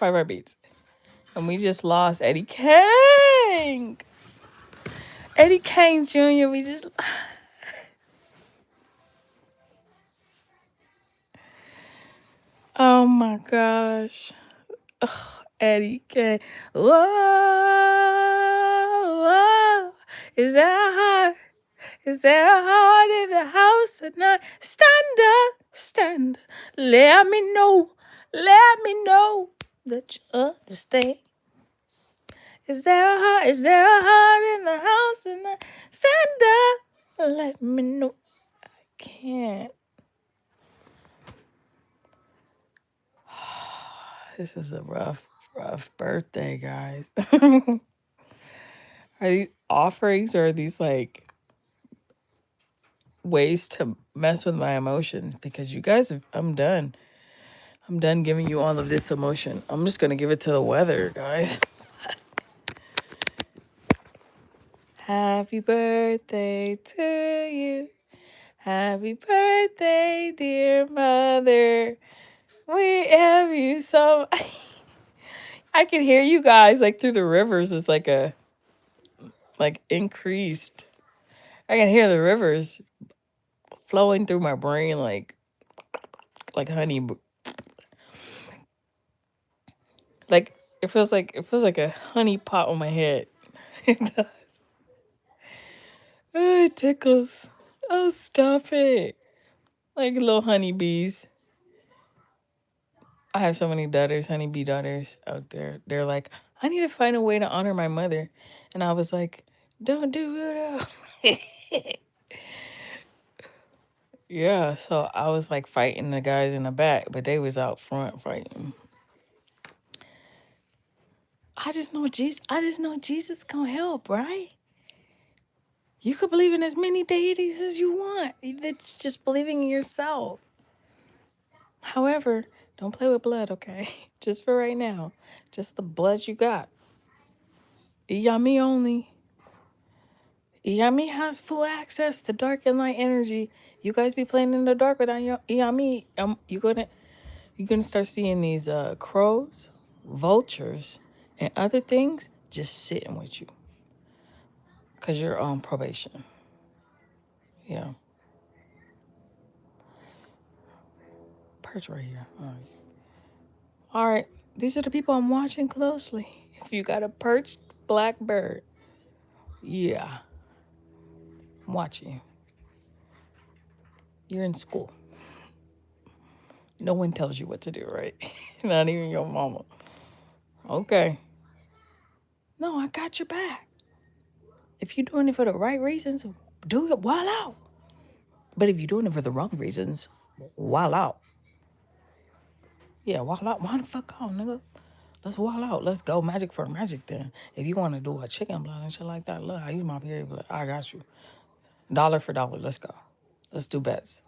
5 heartbeats. And we just lost Eddie Kane. Eddie Kane Jr. We just... Oh my gosh. Ugh, Eddie Kane. Whoa, whoa. Is there a heart? Is there a heart in the house tonight? Stand up, stand up. Let me know that you understand. Is there a heart? Is there a heart in the house tonight? Stand up, let me know. I can't. This is a rough birthday, guys. Are these offerings or are these like ways to mess with my emotions? Because you guys, I'm done. I'm done giving you all of this emotion. I'm just going to give it to the weather, guys. Happy birthday to you. Happy birthday, dear mother. We have you so... I can hear you guys like through the rivers. It's like a... like increased. I can hear the rivers flowing through my brain like honey. Like it feels like a honey pot on my head. It does. Oh, it tickles. Oh, stop it. Like little honeybees. I have so many daughters, honeybee daughters out there. They're like, I need to find a way to honor my mother. And I was like, don't do voodoo. Yeah, so I was like fighting the guys in the back, but they was out front fighting. I just know Jesus gonna help, right? You could believe in as many deities as you want. It's just believing in yourself. However, don't play with blood, okay? Just for right now. Just the blood you got. Iyami only. Iyami has full access to dark and light energy. You guys be playing in the dark without Iyami. You're gonna start seeing these crows, vultures, and other things just sitting with you. Cause you're on probation. Yeah. Perch right here. All right. All right. These are the people I'm watching closely. If you got a perched black bird, yeah, I'm watching you. You're in school. No one tells you what to do, right? Not even your mama. Okay. No, I got your back. If you're doing it for the right reasons, do it while out. But if you're doing it for the wrong reasons, while out. Yeah, while out. Why the fuck out, nigga? Let's wall out. Let's go magic for magic then. If you want to do a chicken blood and shit like that, look, I use my period blood. I got you. Dollar for dollar. Let's go. Let's do bets.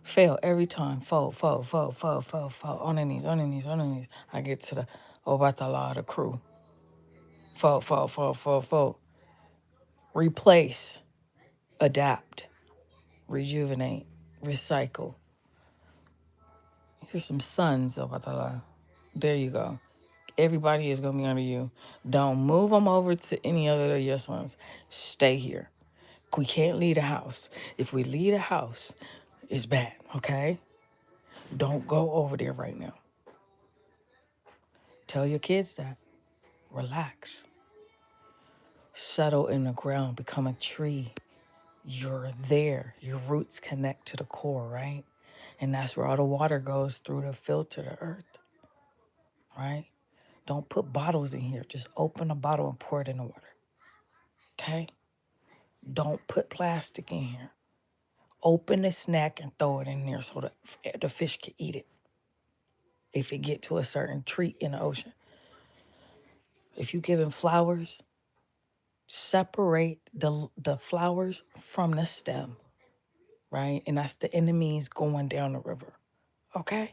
Fail every time. Fold. On the knees. I get to the Obatala, the crew. Fold. Replace. Adapt. Rejuvenate. Recycle. Here's some sons, Obatala. There you go. Everybody is going to be under you. Don't move them over to any other of your sons. Stay here. We can't leave the house. If we leave the house, it's bad, okay? Don't go over there right now. Tell your kids that. Relax. Settle in the ground. Become a tree. You're there. Your roots connect to the core, right? And that's where all the water goes through to filter the earth, right? Don't put bottles in here. Just open a bottle and pour it in the water, okay? Don't put plastic in here. Open the snack and throw it in there so that the fish can eat it. If it get to a certain treat in the ocean. If you giving flowers, separate the flowers from the stem, right? And that's the enemies going down the river, okay?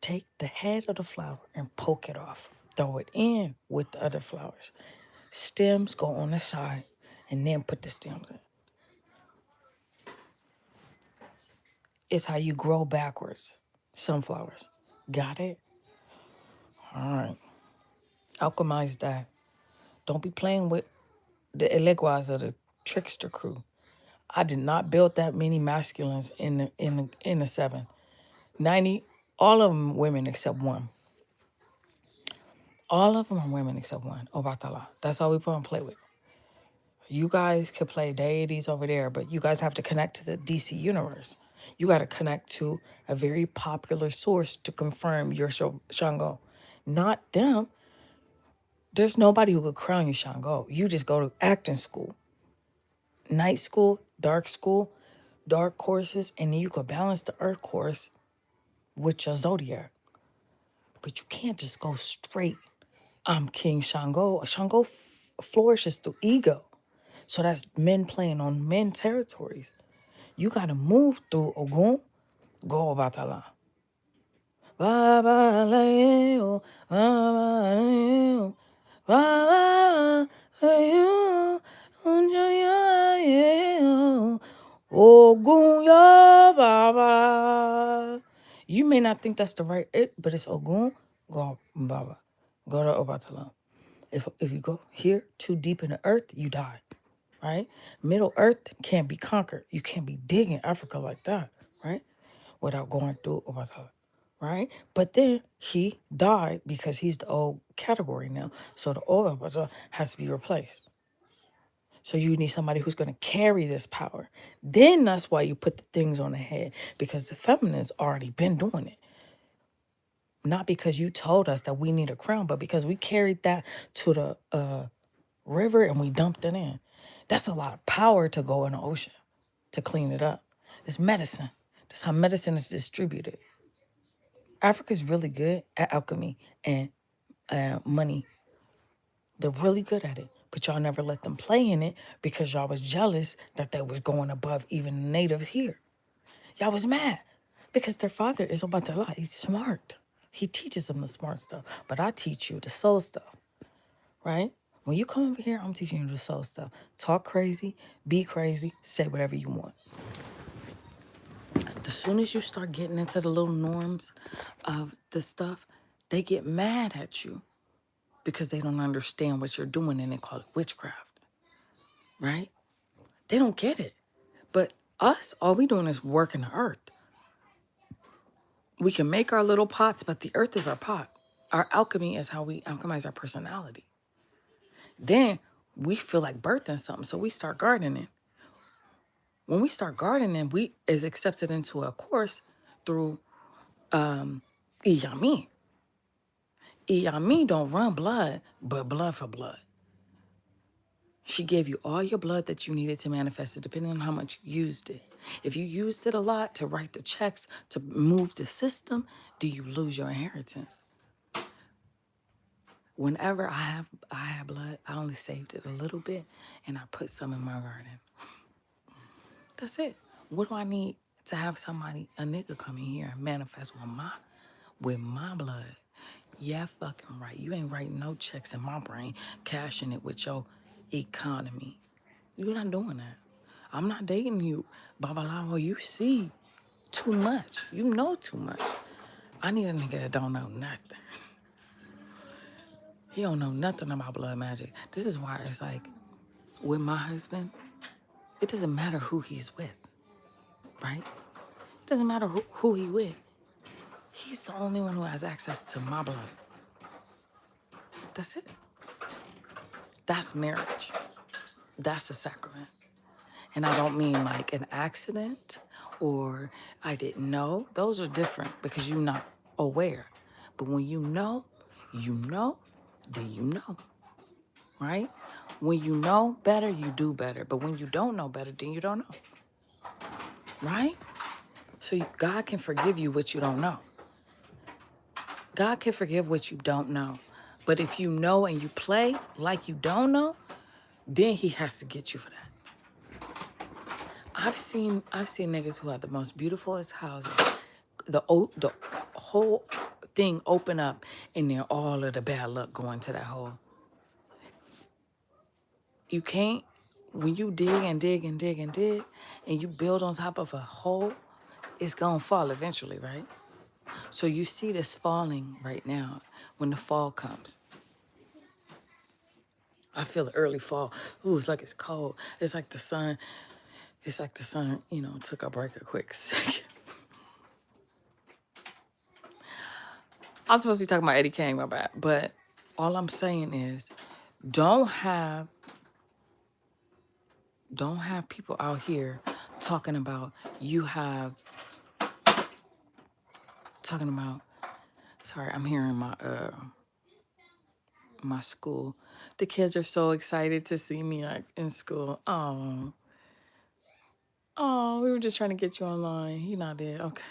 Take the head of the flower and poke it off. Throw it in with the other flowers. Stems go on the side and then put the stems in. It's how you grow backwards. Sunflowers. Got it? All right. Alchemize that. Don't be playing with the Eleguas of the trickster crew. I did not build that many masculines in the 7. 90, all of them women except one. All of them are women except one. Obatala. That's all we put on play with. You guys could play deities over there, but you guys have to connect to the DC universe. You got to connect to a very popular source to confirm your Shango. Not them. There's nobody who could crown you Shango. You just go to acting school, night school, dark courses, and then you could balance the earth course with your zodiac. But you can't just go straight. I'm King Shango. Shango flourishes through ego. So that's men playing on men territories. You got to move through Ogun, go about the line. Ogun ya baba. You may not think that's the right it, but it's Ogun, go baba. Go to Obatala. If you go here too deep in the earth, you die. Right? Middle Earth can't be conquered. You can't be digging Africa like that, right? Without going through Obatala, right? But then he died because he's the old category now. So the old Obatala has to be replaced. So you need somebody who's going to carry this power. Then that's why you put the things on the head, because the feminists already been doing it. Not because you told us that we need a crown, but because we carried that to the river and we dumped it in. That's a lot of power to go in the ocean to clean it up. It's medicine. That's how medicine is distributed. Africa's really good at alchemy and money. They're really good at it. But y'all never let them play in it because y'all was jealous that they was going above even the natives here. Y'all was mad because their father is Obatala. He's smart. He teaches them the smart stuff. But I teach you the soul stuff, right? When you come over here, I'm teaching you the soul stuff. Talk crazy, be crazy, say whatever you want. As soon as you start getting into the little norms of the stuff, they get mad at you because they don't understand what you're doing and they call it witchcraft, right? They don't get it. But us, all we doing is working the earth. We can make our little pots, but the earth is our pot. Our alchemy is how we alchemize our personality. Then we feel like birthing something, so we start gardening. When we start gardening, we is accepted into a course through Iyami. Iyami don't run blood, but blood for blood. She gave you all your blood that you needed to manifest it, depending on how much you used it. If you used it a lot to write the checks, to move the system, do you lose your inheritance? Whenever I have blood, I only saved it a little bit, and I put some in my garden. That's it. What do I need to have somebody, a nigga, come in here and manifest with my blood? Yeah, fucking right. You ain't writing no checks in my brain, cashing it with your economy. You're not doing that. I'm not dating you, Babalawo. You see too much. You know too much. I need a nigga that don't know nothing. He don't know nothing about blood magic. This is why it's like, with my husband, it doesn't matter who he's with, right? It doesn't matter who he with. He's the only one who has access to my blood. That's it. That's marriage. That's a sacrament. And I don't mean like an accident or I didn't know. Those are different because you're not aware. But when you know, then you know, right? When you know better, you do better. But when you don't know better, then you don't know, right? So God can forgive you what you don't know. God can forgive what you don't know. But if you know and you play like you don't know, then he has to get you for that. I've seen niggas who have the most beautifulest houses. The whole thing open up and then all of the bad luck go into that hole. You can't, when you dig and dig and dig and dig and you build on top of a hole, it's gonna fall eventually, right? So you see this falling right now when the fall comes. I feel the early fall. Ooh, it's like it's cold. It's like the sun, took a break a quick second. I was supposed to be talking about Eddie Kane, my bad. But all I'm saying is don't have people out here talking about sorry, I'm hearing my school. The kids are so excited to see me like in school. Oh, we were just trying to get you online. He not dead. Okay.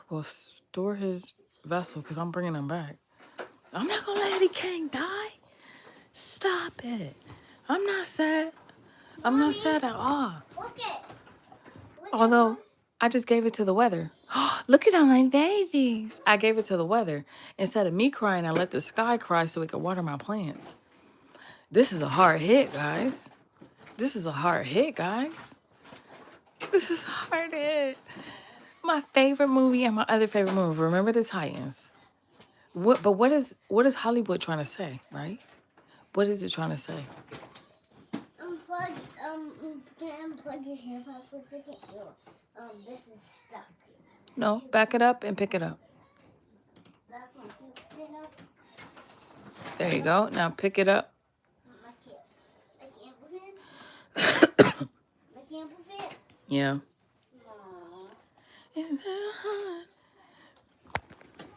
Well, store his vessel because I'm bringing him back. I'm not gonna let Eddie Kane die. Stop it. I'm not sad. I'm not sad at all. Look it. Although I just gave it to the weather. Look at all my babies. I gave it to the weather. Instead of me crying, I let the sky cry so it could water my plants. This is a hard hit, guys. This is a hard hit, guys. This is a hard hit. My favorite movie and my other favorite movie, Remember the Titans. What is Hollywood trying to say, right? What is it trying to say? Can I unplug your AirPods for a second? This is stuck. No, back it up and pick it up. There you go. Now pick it up. I can't move it. I can't move it. Yeah. Aww. Is it hot?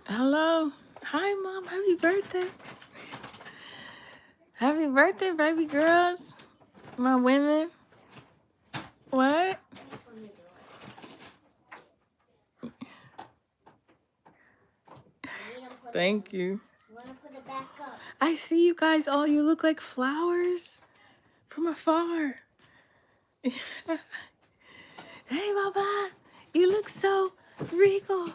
Hello. Hi, Mom. Happy birthday. Happy birthday, baby girls. My women. What? Thank you. Want to put it back up? I see you guys all. You look like flowers from afar. Hey, Baba. You look so regal.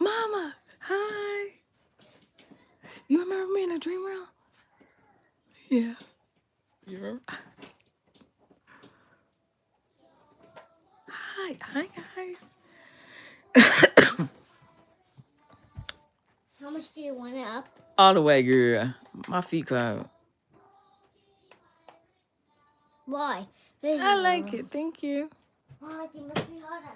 Mama. Hi. You remember me in a dream world? Yeah. You remember? Hi. Hi, guys. How much do you want it up? All the way, girl. My feet cold. Why? I like it. Thank you. Oh, it must be harder.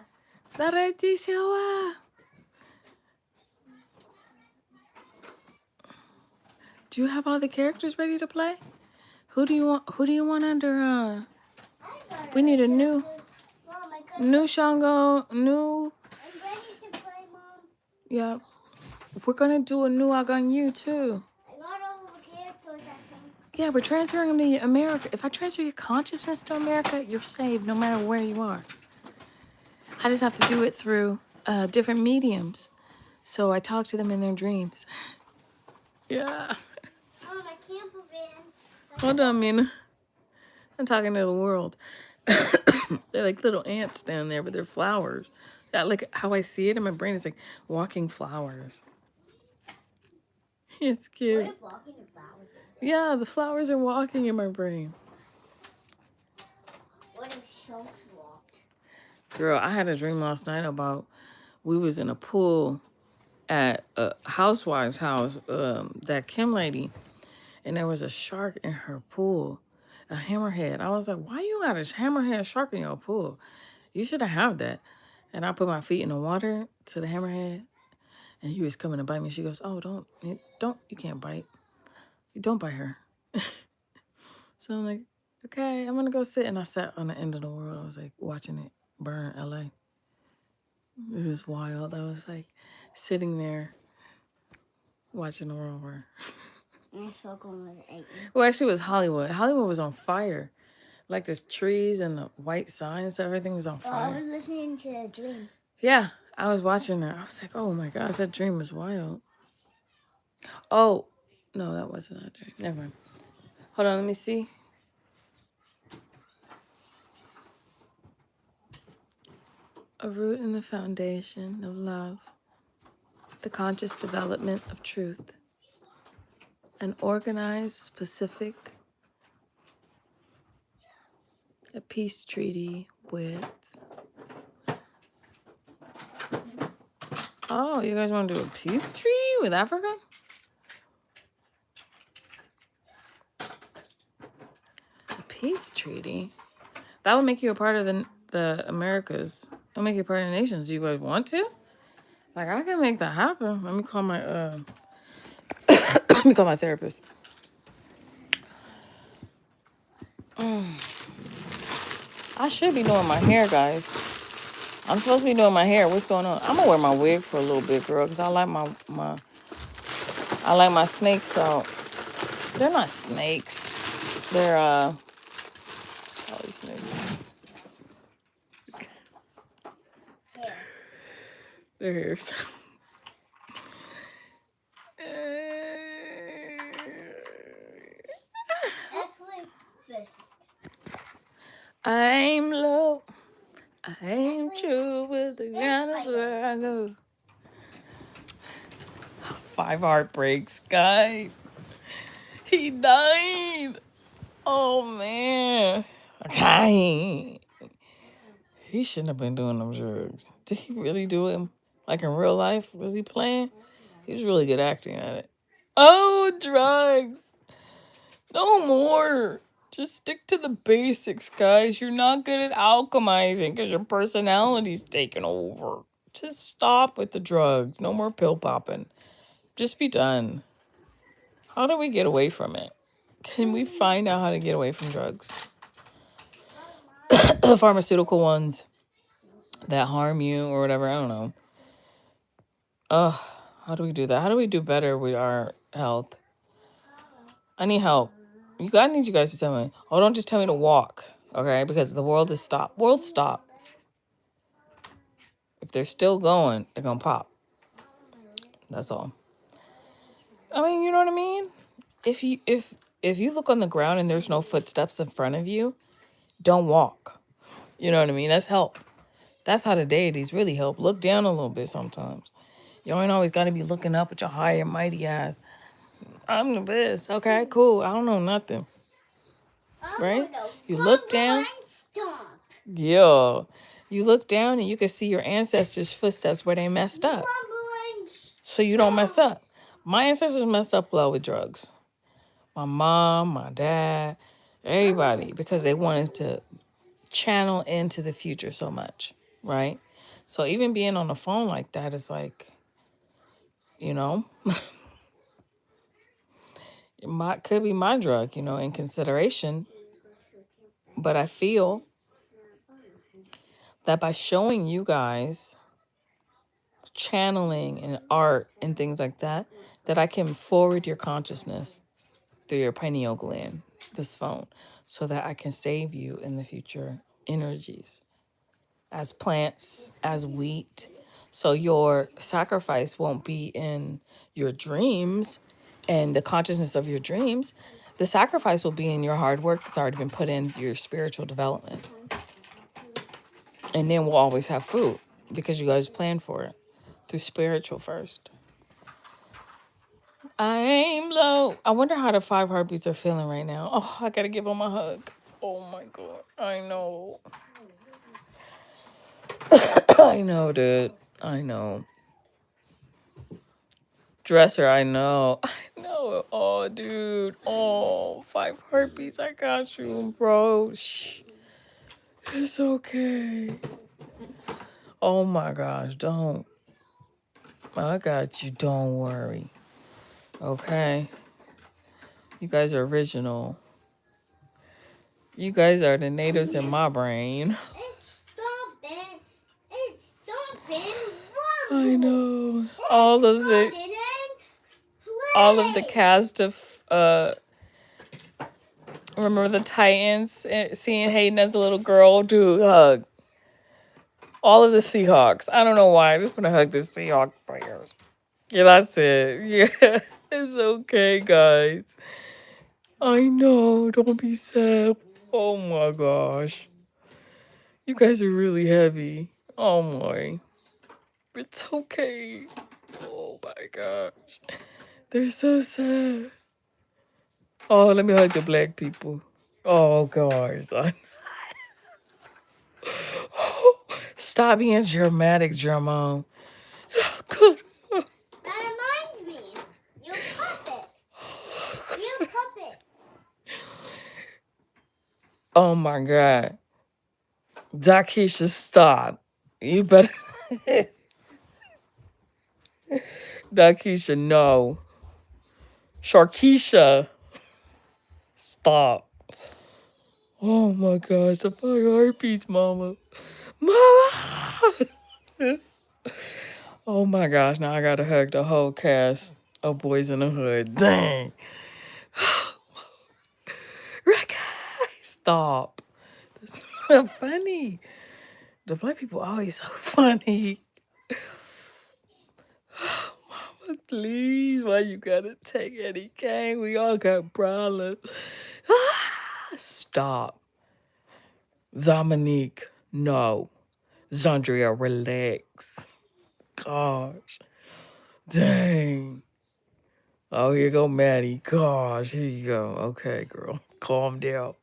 Do you have all the characters ready to play? Who do you want under we need a new Shango, new. I'm ready to play, Mom. Yeah. We're gonna do a new Aganyu too. I got all the characters, I think. Yeah, we're transferring them to America. If I transfer your consciousness to America, you're saved no matter where you are. I just have to do it through different mediums. So I talk to them in their dreams. Yeah. Mom, I can't move in. Hold on, Mina. I'm talking to the world. They're like little ants down there, but they're flowers. That, like how I see it in my brain is like walking flowers. It's cute. What if walking the flowers is it? Yeah, the flowers are walking in my brain. What if Schultz walked? Girl, I had a dream last night about we was in a pool at a housewife's house, that Kim lady, and there was a shark in her pool, a hammerhead. I was like, why you got a hammerhead shark in your pool? You should have that. And I put my feet in the water to the hammerhead, and he was coming to bite me. She goes, oh, you can't bite. Don't bite her. So I'm like, okay, I'm gonna go sit. And I sat on the end of the world. I was like watching it burn LA. It was wild. I was like sitting there watching the world burn. My circle was 8. Well, actually, it was Hollywood. Hollywood was on fire. Like there's trees and the white signs, everything was on Oh, I fire. was listening to a dream. Yeah, I was watching that. I was like, oh my gosh, that dream was wild. Oh, no, that wasn't that dream. Never mind. Hold on, let me see. A root in the foundation of love, the conscious development of truth, an organized, specific, a peace treaty with Oh, you guys want to do a peace treaty with Africa? A peace treaty? That would make you a part of the Americas. It'll make you a part of the nations. Do you guys want to? Like, I can make that happen. Let me call my let me call my therapist. I should be doing my hair, guys. I'm supposed to be doing my hair. What's going on? I'm gonna wear my wig for a little bit, girl, because I like my snakes out. They're not snakes. They're snakes. They're hairs. I'm low. I am true with the ground is where I go. 5 heartbreaks, guys. He died. Oh man. Okay. He shouldn't have been doing them drugs. Did he really do it? Like in real life? Was he playing? He was really good acting at it. Oh, drugs. No more. Just stick to the basics, guys. You're not good at alchemizing because your personality's taking over. Just stop with the drugs. No more pill popping. Just be done. How do we get away from it? Can we find out how to get away from drugs? The pharmaceutical ones that harm you or whatever. I don't know. How do we do that? How do we do better with our health? I need help. I need you guys to tell me. Oh, don't just tell me to walk, okay? Because the world is stopped. World stop. If they're still going, they're gonna pop. That's all. I mean, you know what I mean? If you look on the ground and there's no footsteps in front of you, don't walk. You know what I mean? That's help. That's how the deities really help. Look down a little bit sometimes. You ain't always got to be looking up at your high and mighty ass. I'm the best. Okay, cool. I don't know nothing. Right? You look down. Yeah. You look down and you can see your ancestors' footsteps where they messed up. So you don't mess up. My ancestors messed up well with drugs. My mom, my dad, everybody, because they wanted to channel into the future so much, right? So even being on the phone like that is like, you know, could be my drug, in consideration. But I feel that by showing you guys channeling and art and things like that, that I can forward your consciousness through your pineal gland, this phone, so that I can save you in the future energies as plants, as wheat. So your sacrifice won't be in your dreams and the consciousness of your dreams. The sacrifice will be in your hard work that's already been put in your spiritual development. And then we'll always have food because you guys planned for it through spiritual first. I'm low. I wonder how the 5 heartbeats are feeling right now. Oh, I gotta give them a hug. Oh my God. I know. I know, dude. I know. Dresser, I know. I know. Oh, dude. Oh, 5 heartbeats. I got you, bro. Shh. It's okay. Oh my gosh, don't. I got you. Don't worry. Okay. You guys are original. You guys are the natives in my brain. It's stopping. It's stopping. I know. All of the cast of remember the Titans, seeing Hayden as a little girl. Dude, hug. All of the Seahawks. I don't know why. I just want to hug the Seahawks players. Yeah, that's it. Yeah. It's okay, guys. I know. Don't be sad. Oh my gosh. You guys are really heavy. Oh my. It's okay. Oh my gosh. They're so sad. Oh, let me hug the black people. Oh gosh. Stop being dramatic, Jermone. Oh my God. Dakisha, stop. You better. Dakisha, no. Sharkeisha, stop. Oh my gosh, the fucking herpes, mama. Mama! This- oh my gosh, now I gotta hug the whole cast of Boys in the Hood. Dang. Ricky, stop. That's not funny. The black people always so funny. Mama, please, why you gotta take Eddie Kane? We all got problems. Stop. Dominique, no. Zandria, relax. Gosh. Dang. Oh, here go Maddie. Gosh, here you go. Okay, girl. Calm down.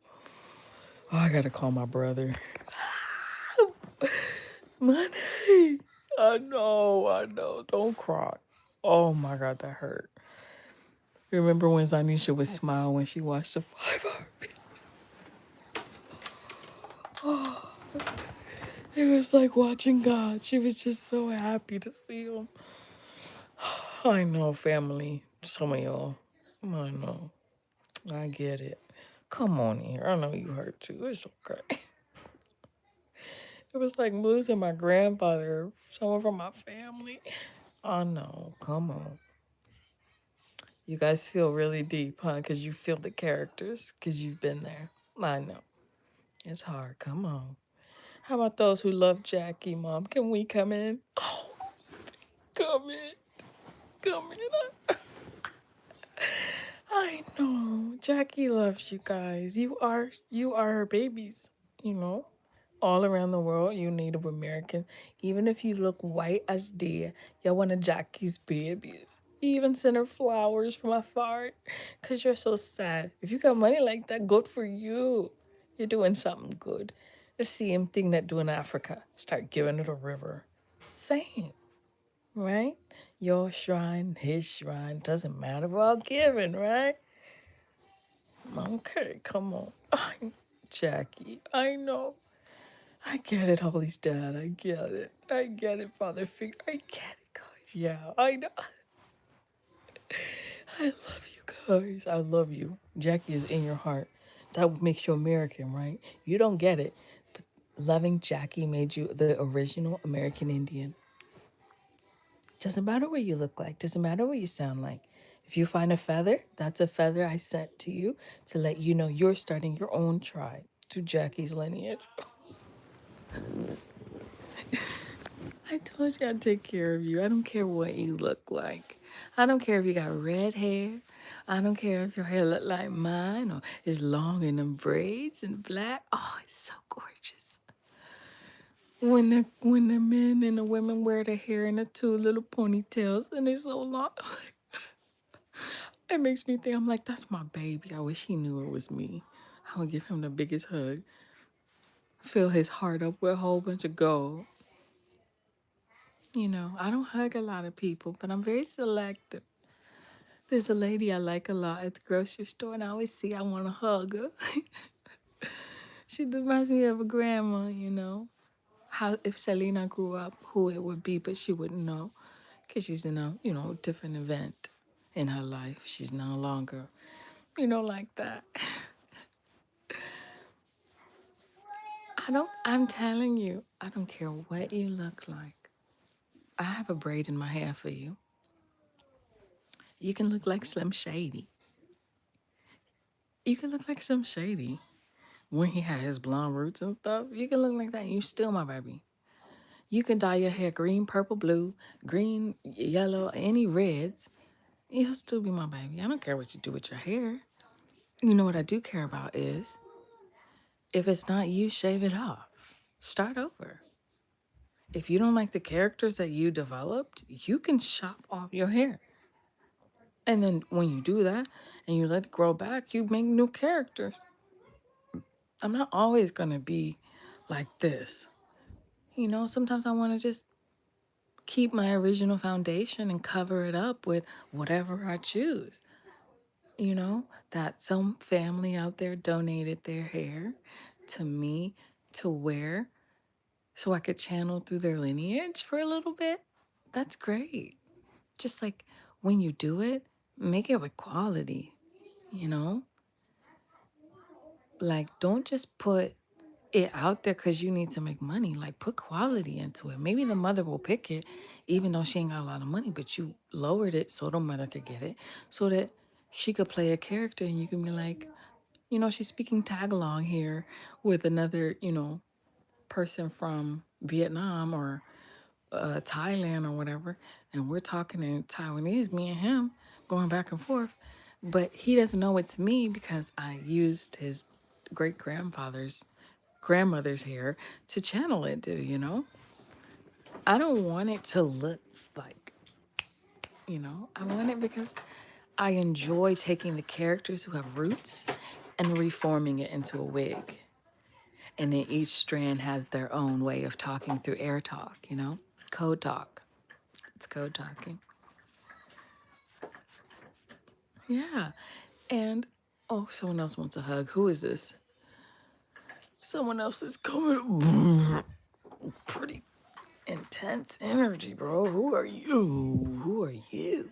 Oh, I gotta call my brother. Money. I know, I know. Don't cry. Oh my God, that hurt. Remember when Zanisha would smile when she watched the 5 hour video? Oh, it was like watching God. She was just so happy to see him. I know, family. Some of y'all. I know. I get it. Come on here. I know you hurt too. It's okay. It was like losing my grandfather, someone from my family. I know. Come on. You guys feel really deep, huh? Because you feel the characters, because you've been there. I know. It's hard. Come on. How about those who love Jackie, Mom? Can we come in? Oh, come in. Come in. I know. Jackie loves you guys. You are her babies, you know. All around the world, you Native Americans. Even if you look white as deer, you're one of Jackie's babies. You even send her flowers from afar. Cause you're so sad. If you got money like that, good for you. You're doing something good. The same thing that do in Africa. Start giving it a river. Same, right? Your shrine, his shrine, doesn't matter. We're all giving, right? Okay, come on. Jackie, I know. I get it, Holy Dad. I get it. I get it, Father Figure. I get it, guys. Yeah, I know. I love you guys. I love you. Jackie is in your heart. That makes you American, right? You don't get it. But loving Jackie made you the original American Indian. Doesn't matter what you look like. Doesn't matter what you sound like. If you find a feather, that's a feather I sent to you to let you know you're starting your own tribe through Jackie's lineage. I told you I'd take care of you. I don't care what you look like. I don't care if you got red hair. I don't care if your hair look like mine or is long in them braids and black. Oh, it's so gorgeous. When the men and the women wear their hair in the two little ponytails and it's so long, it makes me think, I'm like, that's my baby. I wish he knew it was me. I would give him the biggest hug. Fill his heart up with a whole bunch of gold. You know, I don't hug a lot of people, but I'm very selective. There's a lady I like a lot at the grocery store, and I always see I want to hug her. She reminds me of a grandma, you know. How if Selena grew up, who it would be, but she wouldn't know, because she's in a different event in her life. She's no longer, like that. I'm telling you, I don't care what you look like. I have a braid in my hair for you. You can look like Slim Shady. You can look like Slim Shady. When he had his blonde roots and stuff, you can look like that and you still my baby. You can dye your hair green, purple, blue, green, yellow, any reds. You'll still be my baby. I don't care what you do with your hair. You know what I do care about is if it's not you, shave it off. Start over. If you don't like the characters that you developed, you can chop off your hair. And then when you do that and you let it grow back, you make new characters. I'm not always going to be like this. Sometimes I want to just keep my original foundation and cover it up with whatever I choose. That some family out there donated their hair to me to wear so I could channel through their lineage for a little bit, that's great. Just like when you do it, make it with quality, you know? Like, don't just put it out there because you need to make money. Like, put quality into it. Maybe the mother will pick it, even though she ain't got a lot of money, but you lowered it so the mother could get it, so that she could play a character and you can be like, you know, she's speaking tag along here with another, you know, person from Vietnam or Thailand or whatever, and we're talking in Taiwanese, me and him, going back and forth. But he doesn't know it's me because I used his great grandmother's hair to channel it to, you know? I don't want it to look like, you know, I want it because I enjoy taking the characters who have roots and reforming it into a wig. And then each strand has their own way of talking through air talk, you know? Code talk. It's code talking. Yeah. And oh, someone else wants a hug. Who is this? Someone else is coming. Pretty intense energy, bro. Who are you? Who are you?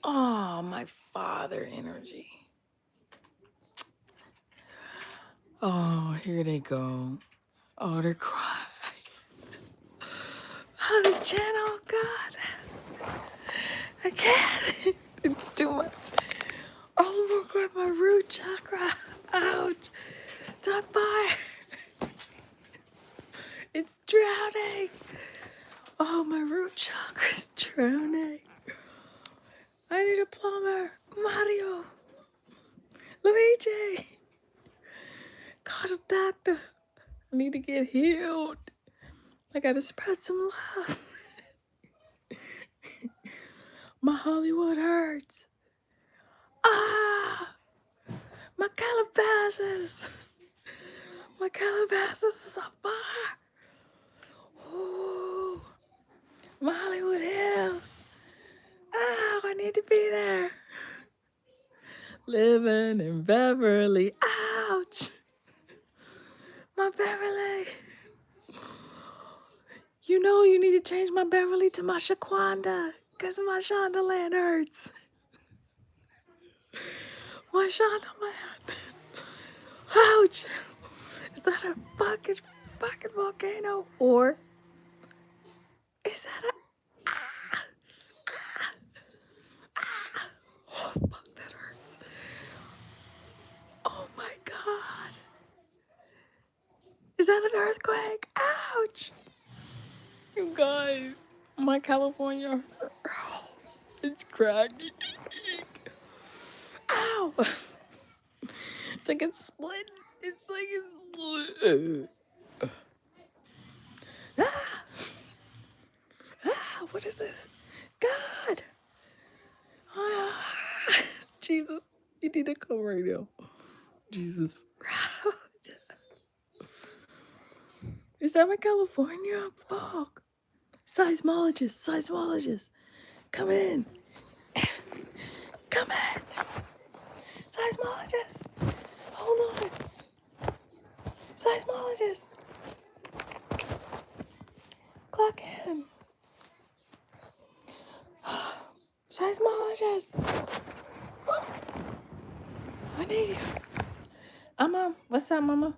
Oh, my father energy. Oh, here they go. Oh, they're crying. Oh, this channel, God. I can't. It's too much. Oh my God, my root chakra. Ouch. It's on fire. It's drowning. Oh, my root chakra's drowning. I need a plumber. Mario. Luigi. Call a doctor. I need to get healed. I gotta spread some love. My Hollywood hurts. Ah! My Calabasas. My Calabasas is on fire. Oh, my Hollywood Hills. Oh, I need to be there. Living in Beverly. Ouch. My Beverly. You know you need to change my Beverly to my Shaquanda, because my Shondaland hurts. My Shondaland. Ouch. Is that a fucking volcano? Or is that a... Ah, ah, ah. Oh, fuck, that hurts. Oh my God. Is that an earthquake? Ouch. You guys, my California, it's cracking. Ow. It's like it's split. It's like it's split. Ah. Ah, what is this? God. Ah. Jesus, you need to come right now. Jesus. Is that my California? Fuck. Seismologist. Come in. Come in. Seismologist. Hold on. Seismologist. Clock in. Seismologist. I need you. What's up, Mama?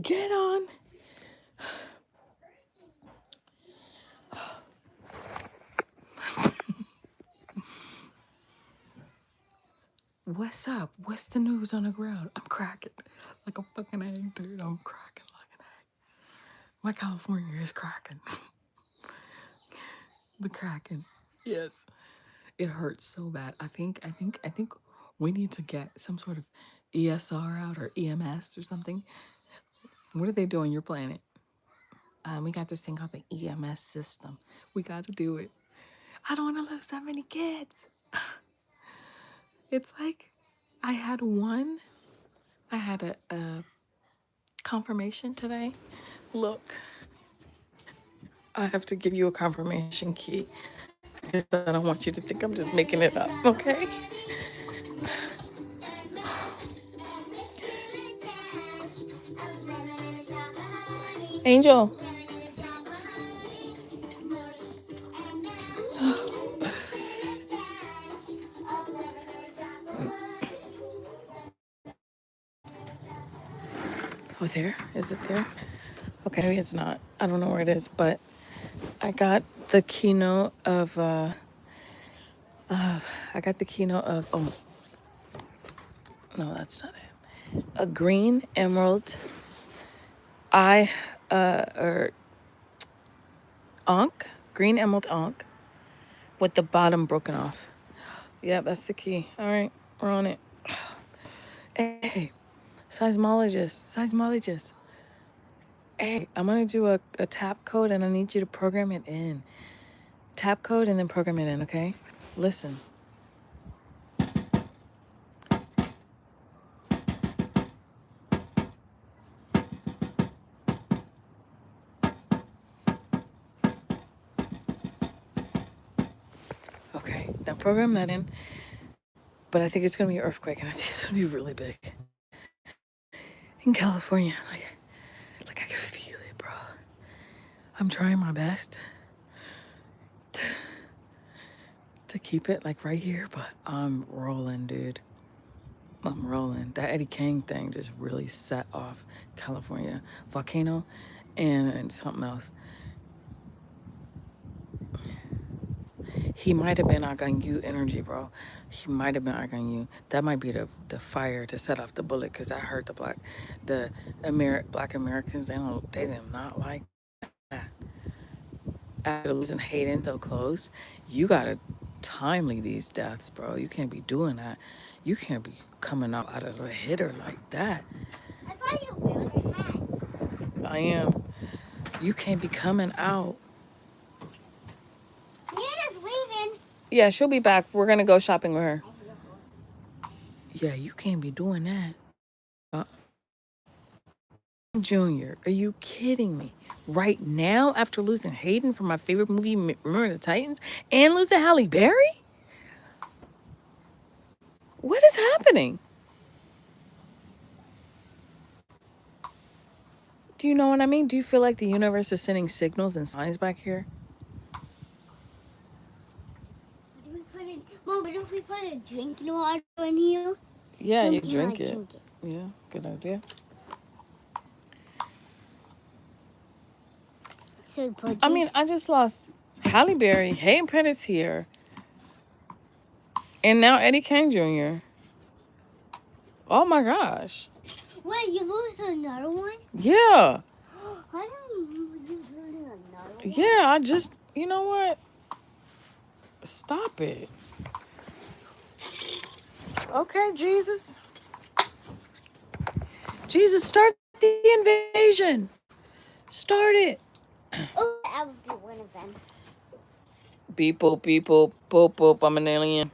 Get on. What's up? What's the news on the ground? I'm cracking like a fucking egg, dude. I'm cracking like an egg. My California is cracking. The cracking. Yes. It hurts so bad. I think we need to get some sort of ESR out or EMS or something. What do they do on your planet? We got this thing called the EMS system. We got to do it. I don't want to lose that many kids. It's like I had a confirmation today. Look, I have to give you a confirmation key because I don't want you to think I'm just making it up, okay? Angel. Oh, there? Is it there? Okay, maybe it's not. I don't know where it is, but I got the keynote of, oh, no, that's not it. A green emerald or ankh, green emerald ankh with the bottom broken off. Yeah, that's the key. All right, we're on it. Hey, seismologist. Hey, I'm gonna do a tap code and I need you to program it in. Tap code and then program it in, okay? Listen. Okay, now program that in. But I think it's gonna be an earthquake and I think it's gonna be really big. In California, like I can feel it, bro. I'm trying my best to keep it like right here, but I'm rolling, dude. I'm rolling. That Eddie King thing just really set off California volcano and something else. He might have been Argan you energy, bro. He might have been Argan you. That might be the fire to set off the bullet, because I heard black Americans, they did not like that. After losing Hayden so close, you gotta timely these deaths, bro. You can't be doing that. You can't be coming out of the hitter like that. I thought you were wearing a hat. I am. You can't be coming out. Nana's leaving. Yeah, she'll be back. We're gonna go shopping with her. Yeah, you can't be doing that. Junior, are you kidding me? Right now, after losing Hayden from my favorite movie, Remember the Titans, and losing Halle Berry? What is happening? Do you know what I mean? Do you feel like the universe is sending signals and signs back here? Mom, what if we put a drinking water in here? Yeah, you drink it. Yeah, good idea. So I mean, I just lost Halle Berry, Hayden Pettis here, and now Eddie King Jr. Oh my gosh. Wait, you lost another one? Yeah. I don't remember you losing another one. Yeah, I just, you know what? Stop it. Okay, Jesus. Jesus, start the invasion. Start it. Oh, I would be one of them. Beep, boop, beep, boop, boop, boop. I'm an alien.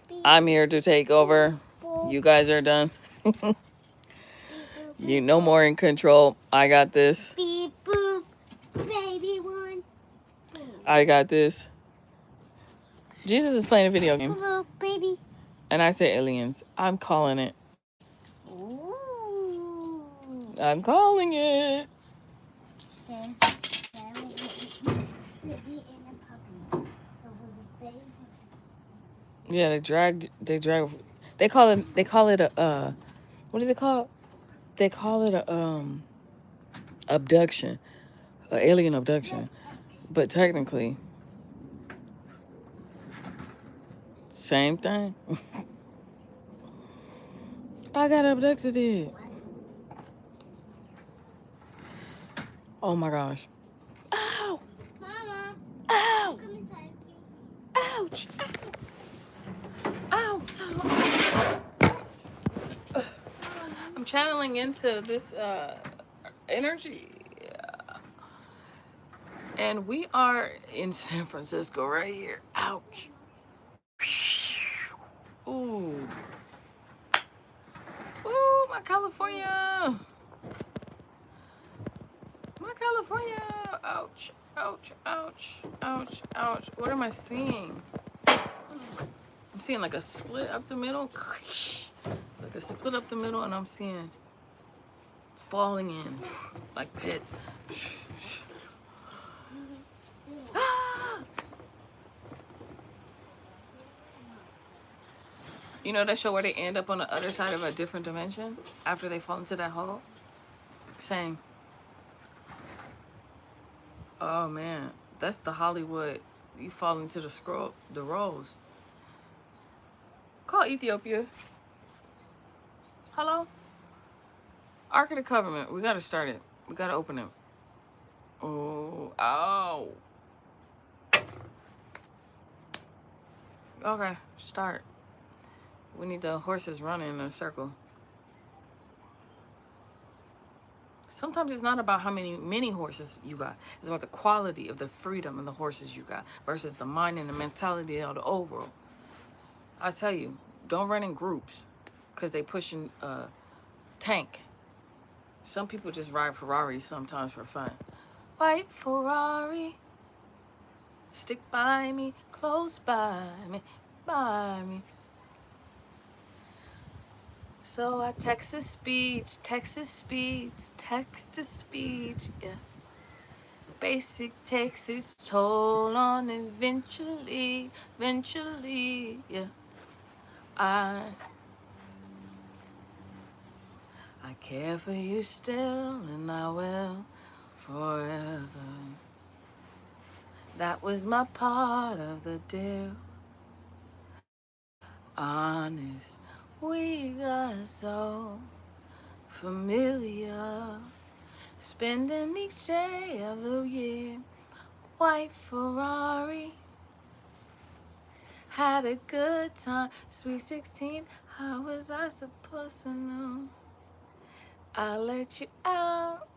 Beep, I'm here to take over. boop, You guys are done. beep, boop, You no more in control. I got this. beep, boop, baby one. I got this. Jesus is playing a video game. Boop, baby. And I say aliens. I'm calling it. Ooh. I'm calling it. Yeah, they call it a what is it called? They call it a abduction. An alien abduction. But technically same thing. I got abducted it. Oh my gosh. Ow! Mama. Ow! Come inside, please. Ouch! Ow! Ow! I'm channeling into this energy. And we are in San Francisco right here. Ouch. Ooh. Ooh, my California. My California. Ouch. Ouch. Ouch. Ouch. Ouch. What am I seeing? I'm seeing like a split up the middle. Like a split up the middle, and I'm seeing falling in like pits. You know that show where they end up on the other side of a different dimension after they fall into that hole? Saying, oh man, that's the Hollywood. You fall into the roles. Call Ethiopia. Hello? Ark of the Covenant. We gotta start it. We gotta open it. Oh, ow. Okay, start. We need the horses running in a circle. Sometimes it's not about how many horses you got. It's about the quality of the freedom and the horses you got versus the mind and the mentality of the old world. I tell you, don't run in groups because they pushing tank. Some people just ride Ferraris sometimes for fun. White Ferrari, stick by me, close by me, by me. So I text to speech, yeah. Basic takes its toll on eventually, yeah. I care for you still, and I will forever. That was my part of the deal. Honest, we got so familiar. Spending each day of the year. White Ferrari. Had a good time. Sweet 16, how was I supposed to know? I let you out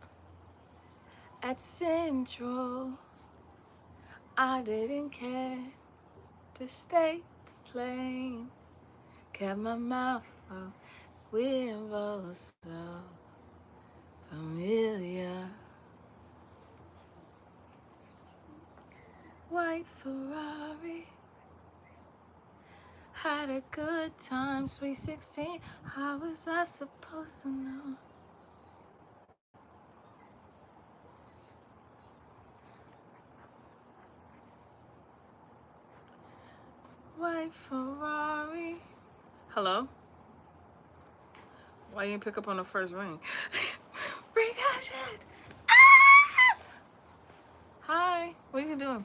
at Central. I didn't care to stay the plane. Kept my mouth full. We're both so familiar. White Ferrari. Had a good time, sweet 16. How was I supposed to know? White Ferrari. Hello? Why you didn't pick up on the first ring? Ring action! Ah! Hi, what are you doing?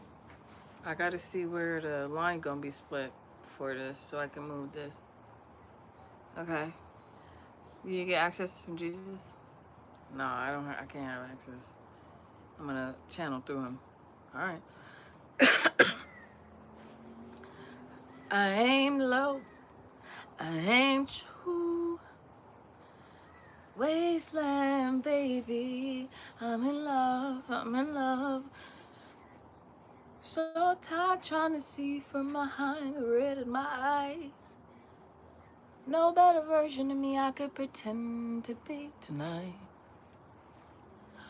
I gotta see where the line gonna be split for this so I can move this. Okay. You get access from Jesus? No, I can't have access. I'm gonna channel through him. All right. I aim low. I aim true. Wasteland, baby. I'm in love. So tired trying to see from behind the red in my eyes. No better version of me I could pretend to be tonight.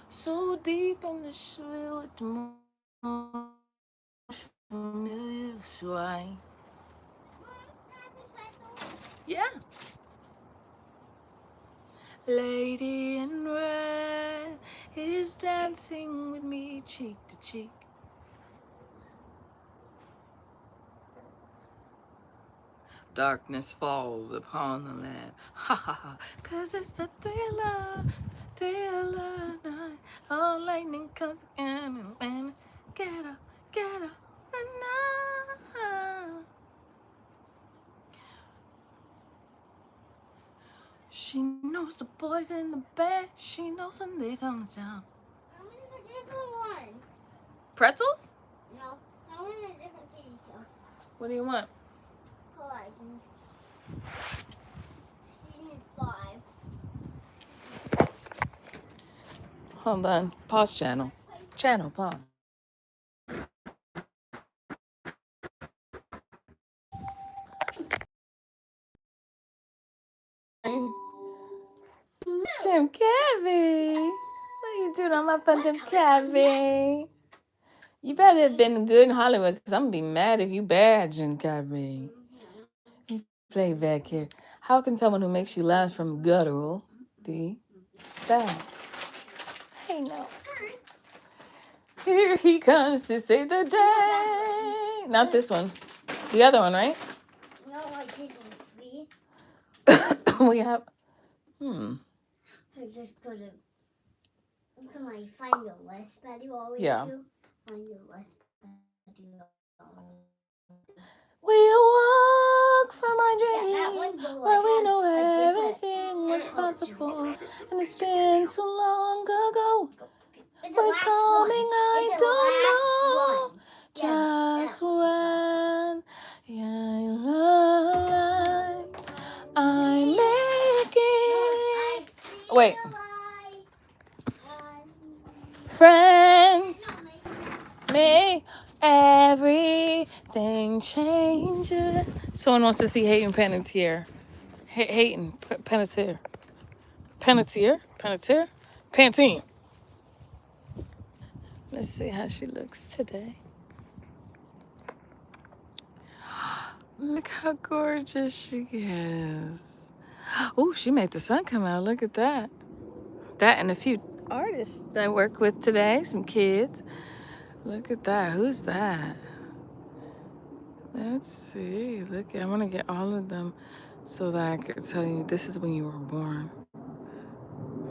So deep in the shrill with the most familiar swine. Yeah. Lady in red is dancing with me cheek to cheek. Darkness falls upon the land. Ha ha ha. 'Cause it's the thriller night. Oh, lightning comes again and get up, na. She knows the boys in the band. She knows when they come to town. I'm in a different one. Pretzels? No, I'm in a different TV show. What do you want? Horizons. Season 5. Hold on. Pause channel. Channel, pause. Jim Cabby. What you doing on my fun, Jim Cabby? You better have been good in Hollywood because I'm going to be mad if you bad, Jim Cabby. You play back here. How can someone who makes you laugh from guttural be That. Hey, no. Here he comes to save the day. Not this one. The other one, right? No, like season 3. We have. So just go to. You can like find your list that you always Yeah. do. Find your list that you always do. We awoke from our Yeah, dream, that one will like where we have know a different everything was color to it. possible, and it's been so long ago. It's the Where's last coming, one. I It's the don't last know. one. Just Yeah, when I'm making. Wait. Friends, make everything change. Someone wants to see Hayden Panettiere. Hayden Panettiere. Panettiere? Pantene. Let's see how she looks today. Look how gorgeous she is. Oh, she made the sun come out. Look at that. That and a few artists I work with today, some kids. Look at that. Who's that? Let's see. Look, I want to get all of them so that I can tell you this is when you were born.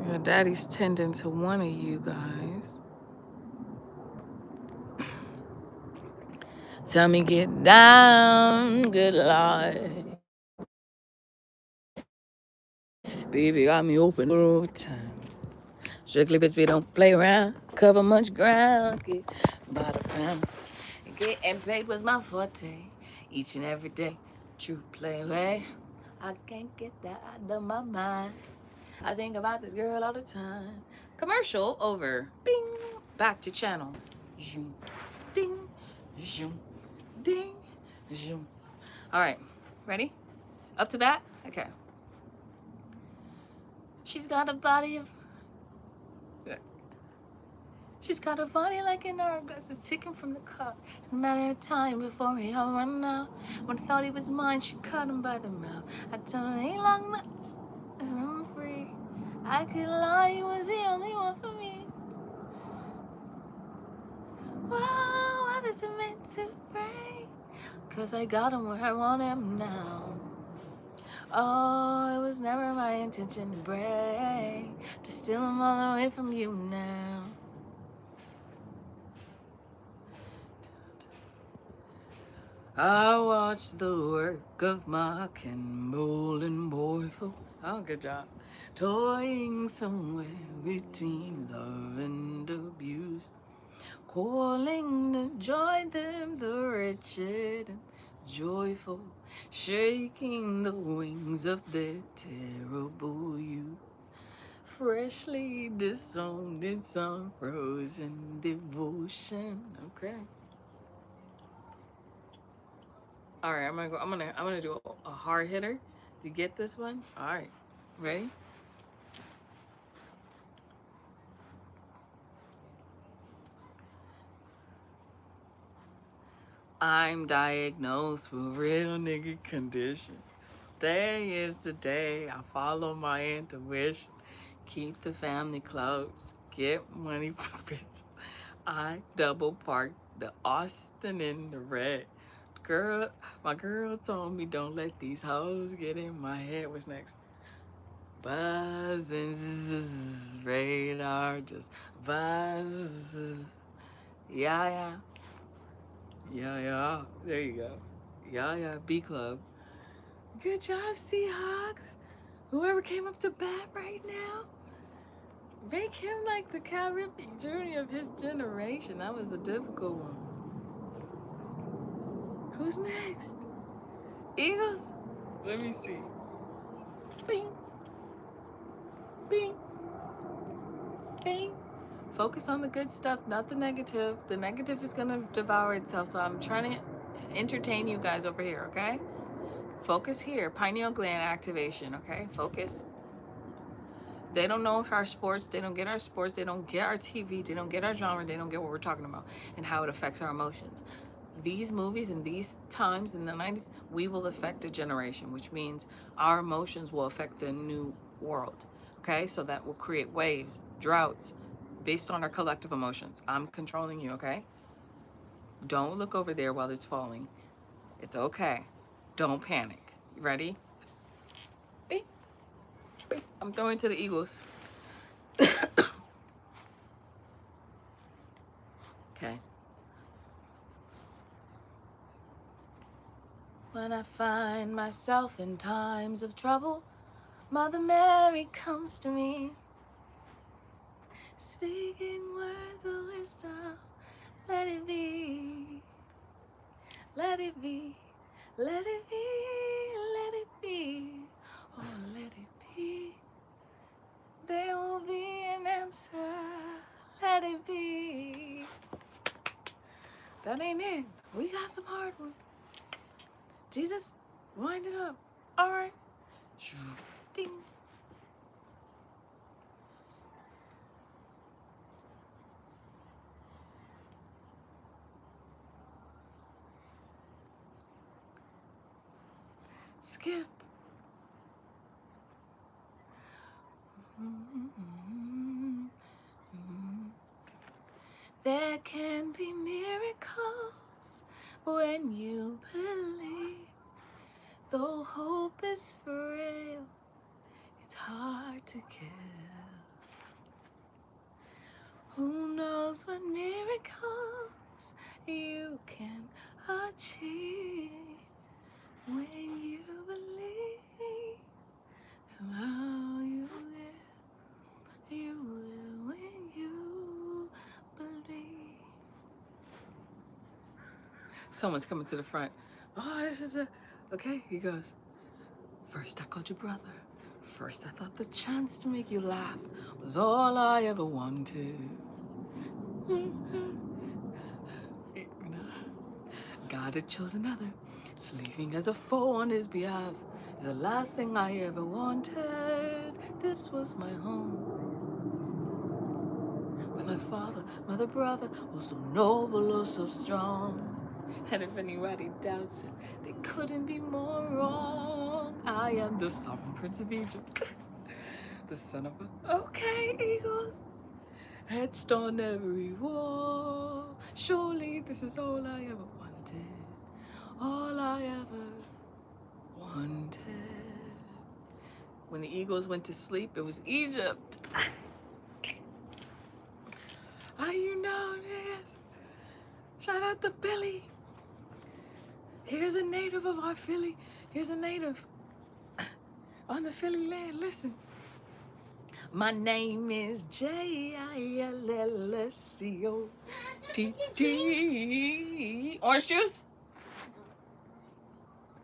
Your daddy's tending to one of you guys. Tell me, get down, good Lord. Baby got me open all the time. Strictly bitch, we don't play around. Cover much ground. Get by the pound. Getting paid was my forte. Each and every day. True play away. I can't get that out of my mind. I think about this girl all the time. Commercial over. Bing. Back to channel. Zoom. Ding. Zoom. Ding. Zoom. All right. Ready? Up to bat? Okay. She's got a body of... She's got a body like an hourglass, it's ticking from the clock. No matter of time before he all run out. When I thought he was mine, she cut him by the mouth. I told him ain't long nuts, and I'm free. I could lie, he was the only one for me. Wow, what is it meant to break? Cause I got him where I want him now. Oh, it was never my intention to break, to steal him all away from you now. I watched the work of mock and molding boyful. Oh, good job. Toying somewhere between love and abuse. Calling to join them, the wretched and joyful. Shaking the wings of their terrible youth. Freshly disowned in some frozen devotion. Okay. All right, I'm gonna do a hard hitter. You get this one? All right, ready? I'm diagnosed with real nigga condition. Day is the day I follow my intuition. Keep the family close. Get money for bitch. I double park the Austin in the red. Girl, my girl told me don't let these hoes get in my head. What's next? Buzzing, zzz, radar, just buzz. Yeah, yeah. Yeah, yeah. There you go. Yeah, yeah. B Club. Good job, Seahawks. Whoever came up to bat right now, make him like the Cal Ripken Jr. of his generation. That was a difficult one. Who's next? Eagles? Let me see. Bing. Bing. Bing. Focus on the good stuff, not the negative. The negative is gonna devour itself, so I'm trying to entertain you guys over here, okay? Focus here, pineal gland activation, okay? Focus. They don't know our sports, they don't get our sports, they don't get our TV, they don't get our genre, they don't get what we're talking about and how it affects our emotions. These movies and these times in the 90s, we will affect a generation, which means our emotions will affect the new world. okay? So that will create waves, droughts, based on our collective emotions. I'm controlling you, okay? Don't look over there while it's falling. It's okay. Don't panic. You ready? Beep, beep. I'm throwing to the Eagles. Okay. When I find myself in times of trouble, Mother Mary comes to me, speaking words of wisdom. Let it be, let it be, let it be, let it be, oh, let it be. There will be an answer, let it be. That ain't it. We got some hard ones. Jesus, wind it up. All right. Ding. Skip. There can be miracles when you believe. Though hope is frail, it's hard to kill. Who knows what miracles you can achieve when you believe. Somehow you will when you believe. Someone's coming to the front. Oh, this is okay, he goes. First I called you brother. First I thought the chance to make you laugh was all I ever wanted. God had chosen another. Sleeping as a foe on his behalf is the last thing I ever wanted. This was my home. With my father, mother, brother, oh so noble, oh so strong. And if anybody doubts it, they couldn't be more wrong. I am the sovereign prince of Egypt. The son of a... Okay, Eagles. Etched on every wall. Surely this is all I ever wanted. All I ever wanted. When the Eagles went to sleep, it was Egypt. You know this. Shout out to Billy. Here's a native of our Philly. Here's a native on the Philly land. Listen. My name is Jillscott. Orange juice?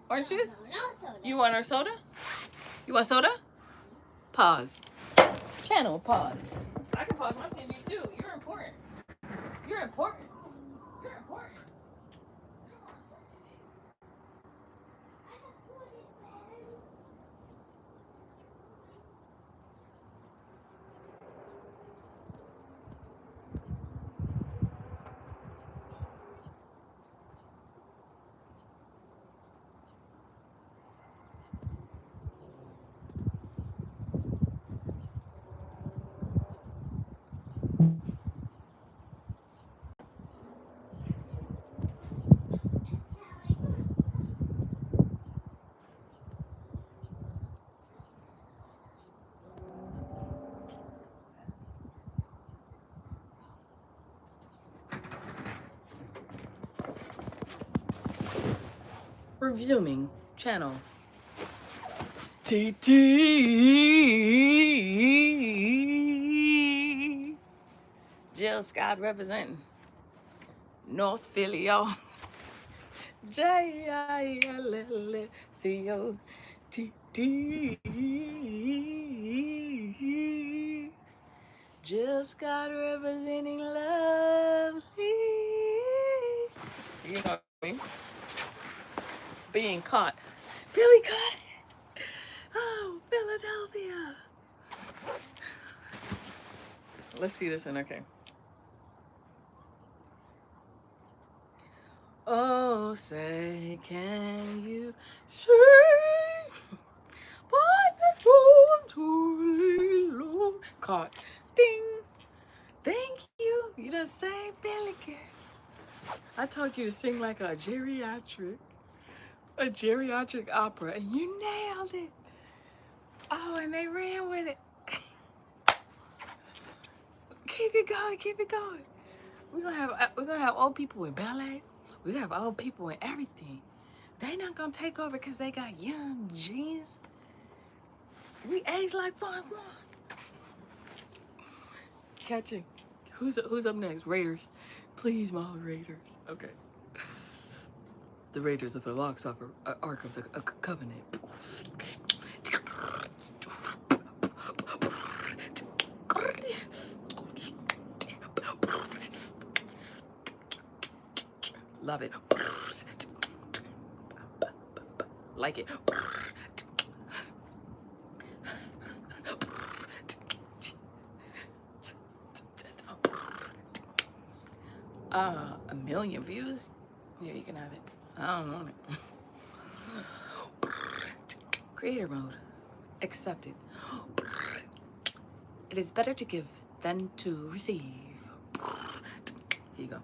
Orange juice? You want our soda? You want soda? Pause. Channel pause. I can pause my TV too. You're important. You're important. You're important. Resuming channel. TT. Jill Scott representing North Philly, y'all. Jillscott. Jill Scott representing lovely. You know what I mean? Being caught. Philly caught. Oh, Philadelphia. Let's see this one, okay. Oh, say, can you see by the dawn's early caught. Ding! Thank you. You done saved Billy, girl. I told you to sing like a geriatric opera, and you nailed it. Oh, and they ran with it. Keep it going, keep it going. We're gonna have old people in ballet. We're gonna have old people in everything. They not gonna take over because they got young genes. We age like fun. Catching. Who's up next? Raiders. Please, Mom, Raiders. Okay. The Raiders of the Ark of the Covenant. Love it. Like it. A million views? Yeah, you can have it. I don't want it. Creator mode. Accepted. It is better to give than to receive. Here you go.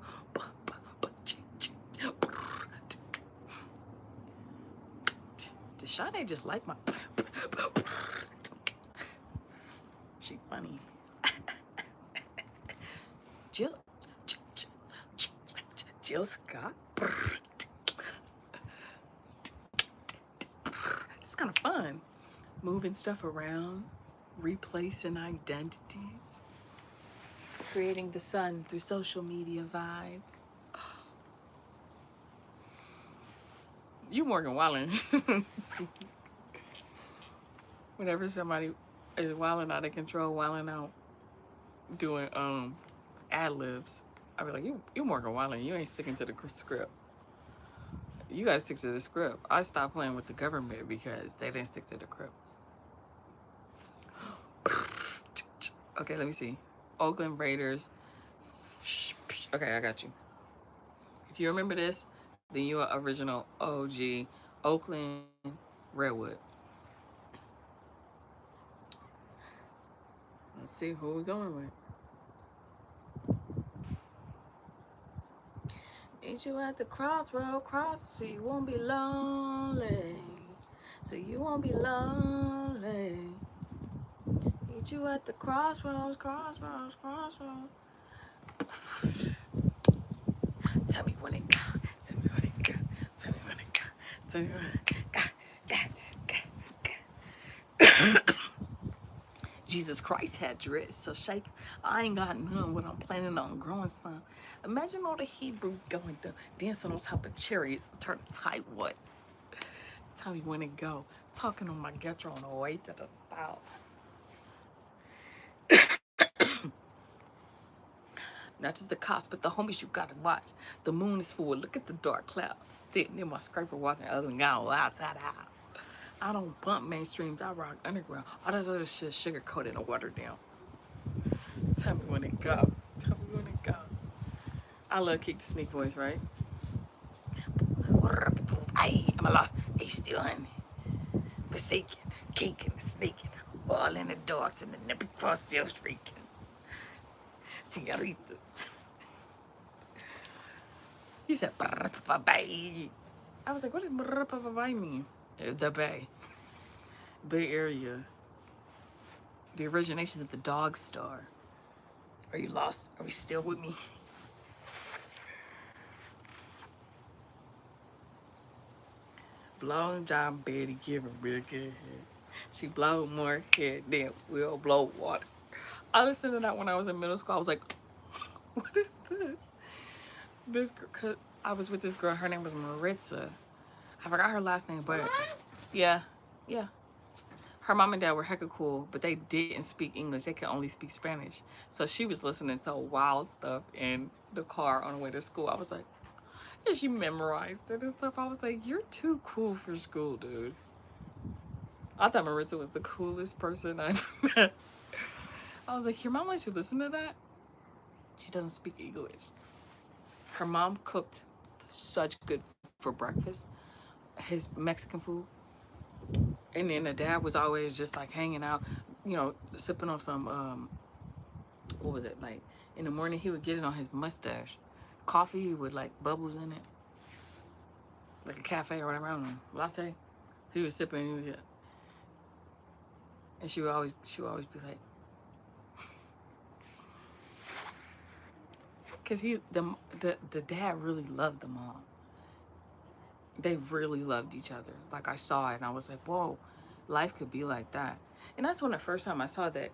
Does Sade just like my... She funny. Jill Scott. It's kind of fun. Moving stuff around, replacing identities, creating the sun through social media vibes. You Morgan Wallen. Whenever somebody is wilding out of control, wilding out, doing ad-libs, I be like, you Morgan Wallen, you ain't sticking to the script. You gotta stick to the script. I stopped playing with the government because they didn't stick to the script. Okay, let me see. Oakland Raiders. Okay, I got you. If you remember this, then you are original OG Oakland Redwood. Let's see who we're going with. Ain't you at the crossroad, so you won't be lonely. So you won't be lonely. Ain't you at the crossroads. Tell me when it go. Tell me when it go. Tell me when it go. Tell me when it go. Jesus Christ had dreads, so shake. I ain't got none, but I'm planning on growing some. Imagine all the Hebrews going to dancing on top of chariots and turning tight ones. Tell me when it go. Talking on my guitar on the way to the south. Not just the cops, but the homies you gotta watch. The moon is full. Look at the dark clouds. Sitting in my scraper watching other than out outside out. I don't bump mainstreams. I rock underground. All that other shit sugar coated and watered down. Tell me when it go. Tell me when it go. I love Kick the Sneak voice, right? Ay, I'm lost. Hey, still honey. Forsaken, caking, snaking. All in the dogs and the nipple cross still streaking. Señoritas. He said, bye. I was like, what does bye mean? The Bay. Bay Area. The origination of the dog star. Are you lost? Are we still with me? Blowing job Betty giving real good head. She blow more head than we'll blow water. I listened to that when I was in middle school. I was like, what is this? This girl, I was with this girl. Her name was Maritza. I forgot her last name, but yeah. Her mom and dad were hecka cool, but they didn't speak English. They could only speak Spanish. So she was listening to wild stuff in the car on the way to school. I was like, and she memorized it and stuff. I was like, you're too cool for school, dude. I thought Maritza was the coolest person I ever met. I was like, your mom lets you listen to that? She doesn't speak English. Her mom cooked such good for breakfast, his Mexican food. And then the dad was always just like hanging out, you know, sipping on some, what was it? Like, in the morning, he would get it on his mustache. Coffee with, like, bubbles in it. Like a cafe or whatever, I don't know. Latte. He was sipping, he would get, and she would always be like, because the dad really loved the mom. They really loved each other. Like, I saw it and I was like, whoa, life could be like that. And that's when the first time I saw that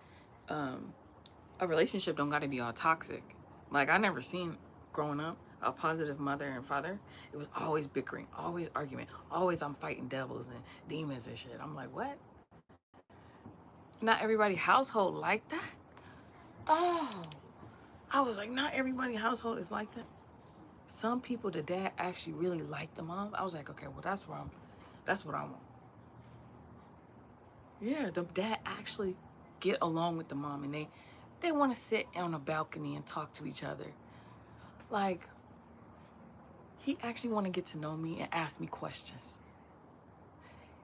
a relationship don't got to be all toxic. Like, I never seen growing up a positive mother and father. It was always bickering, always argument, always I'm fighting devils and demons and shit. I'm like, what? Not everybody household like that. Oh, I was like, not everybody household is like that. Some people, the dad actually really liked the mom. I was like, okay, well, that's wrong. That's what I want. Yeah, the dad actually get along with the mom, and they want to sit on a balcony and talk to each other. Like, he actually want to get to know me and ask me questions.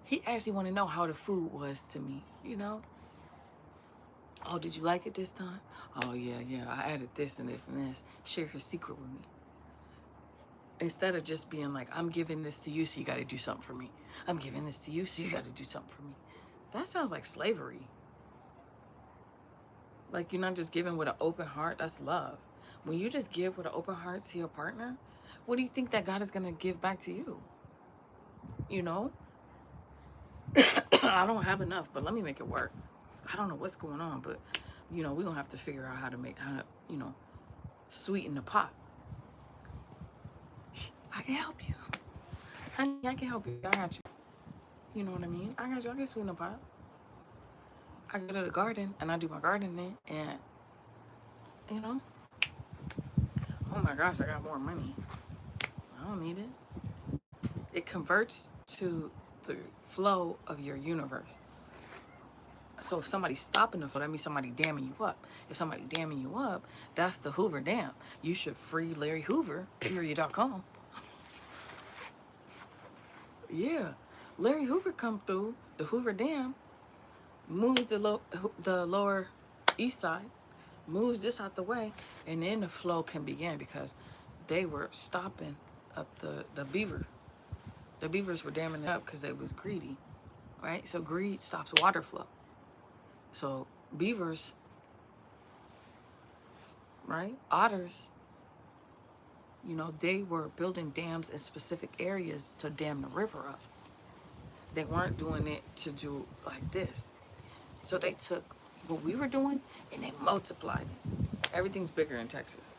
He actually want to know how the food was to me, you know? Oh, did you like it this time? Oh, yeah, I added this and this and this. Share his secret with me. Instead of just being like, I'm giving this to you, so you got to do something for me. I'm giving this to you, so you got to do something for me. That sounds like slavery. Like, you're not just giving with an open heart. That's love. When you just give with an open heart to your partner, what do you think that God is going to give back to you? You know? I don't have enough, but let me make it work. I don't know what's going on, but, you know, we're going to have to figure out how to, you know, sweeten the pot. I can help you. Honey, I can help you. I got you. You know what I mean? I got you. I can sweeten the pot. I go to the garden and I do my gardening, and, you know, oh my gosh, I got more money. I don't need it. It converts to the flow of your universe. So if somebody's stopping the flow, that means somebody damming you up. If somebody damming you up, that's the Hoover Dam. You should free Larry Hoover, period.com. Yeah. Larry Hoover come through the Hoover Dam, moves the lower east side, moves this out the way, and then the flow can begin, because they were stopping up the beaver. The beavers were damming it up because they was greedy, right? So greed stops water flow. So beavers, right? Otters, you know, they were building dams in specific areas to dam the river up. They weren't doing it to do like this. So they took what we were doing and they multiplied it. Everything's bigger in Texas.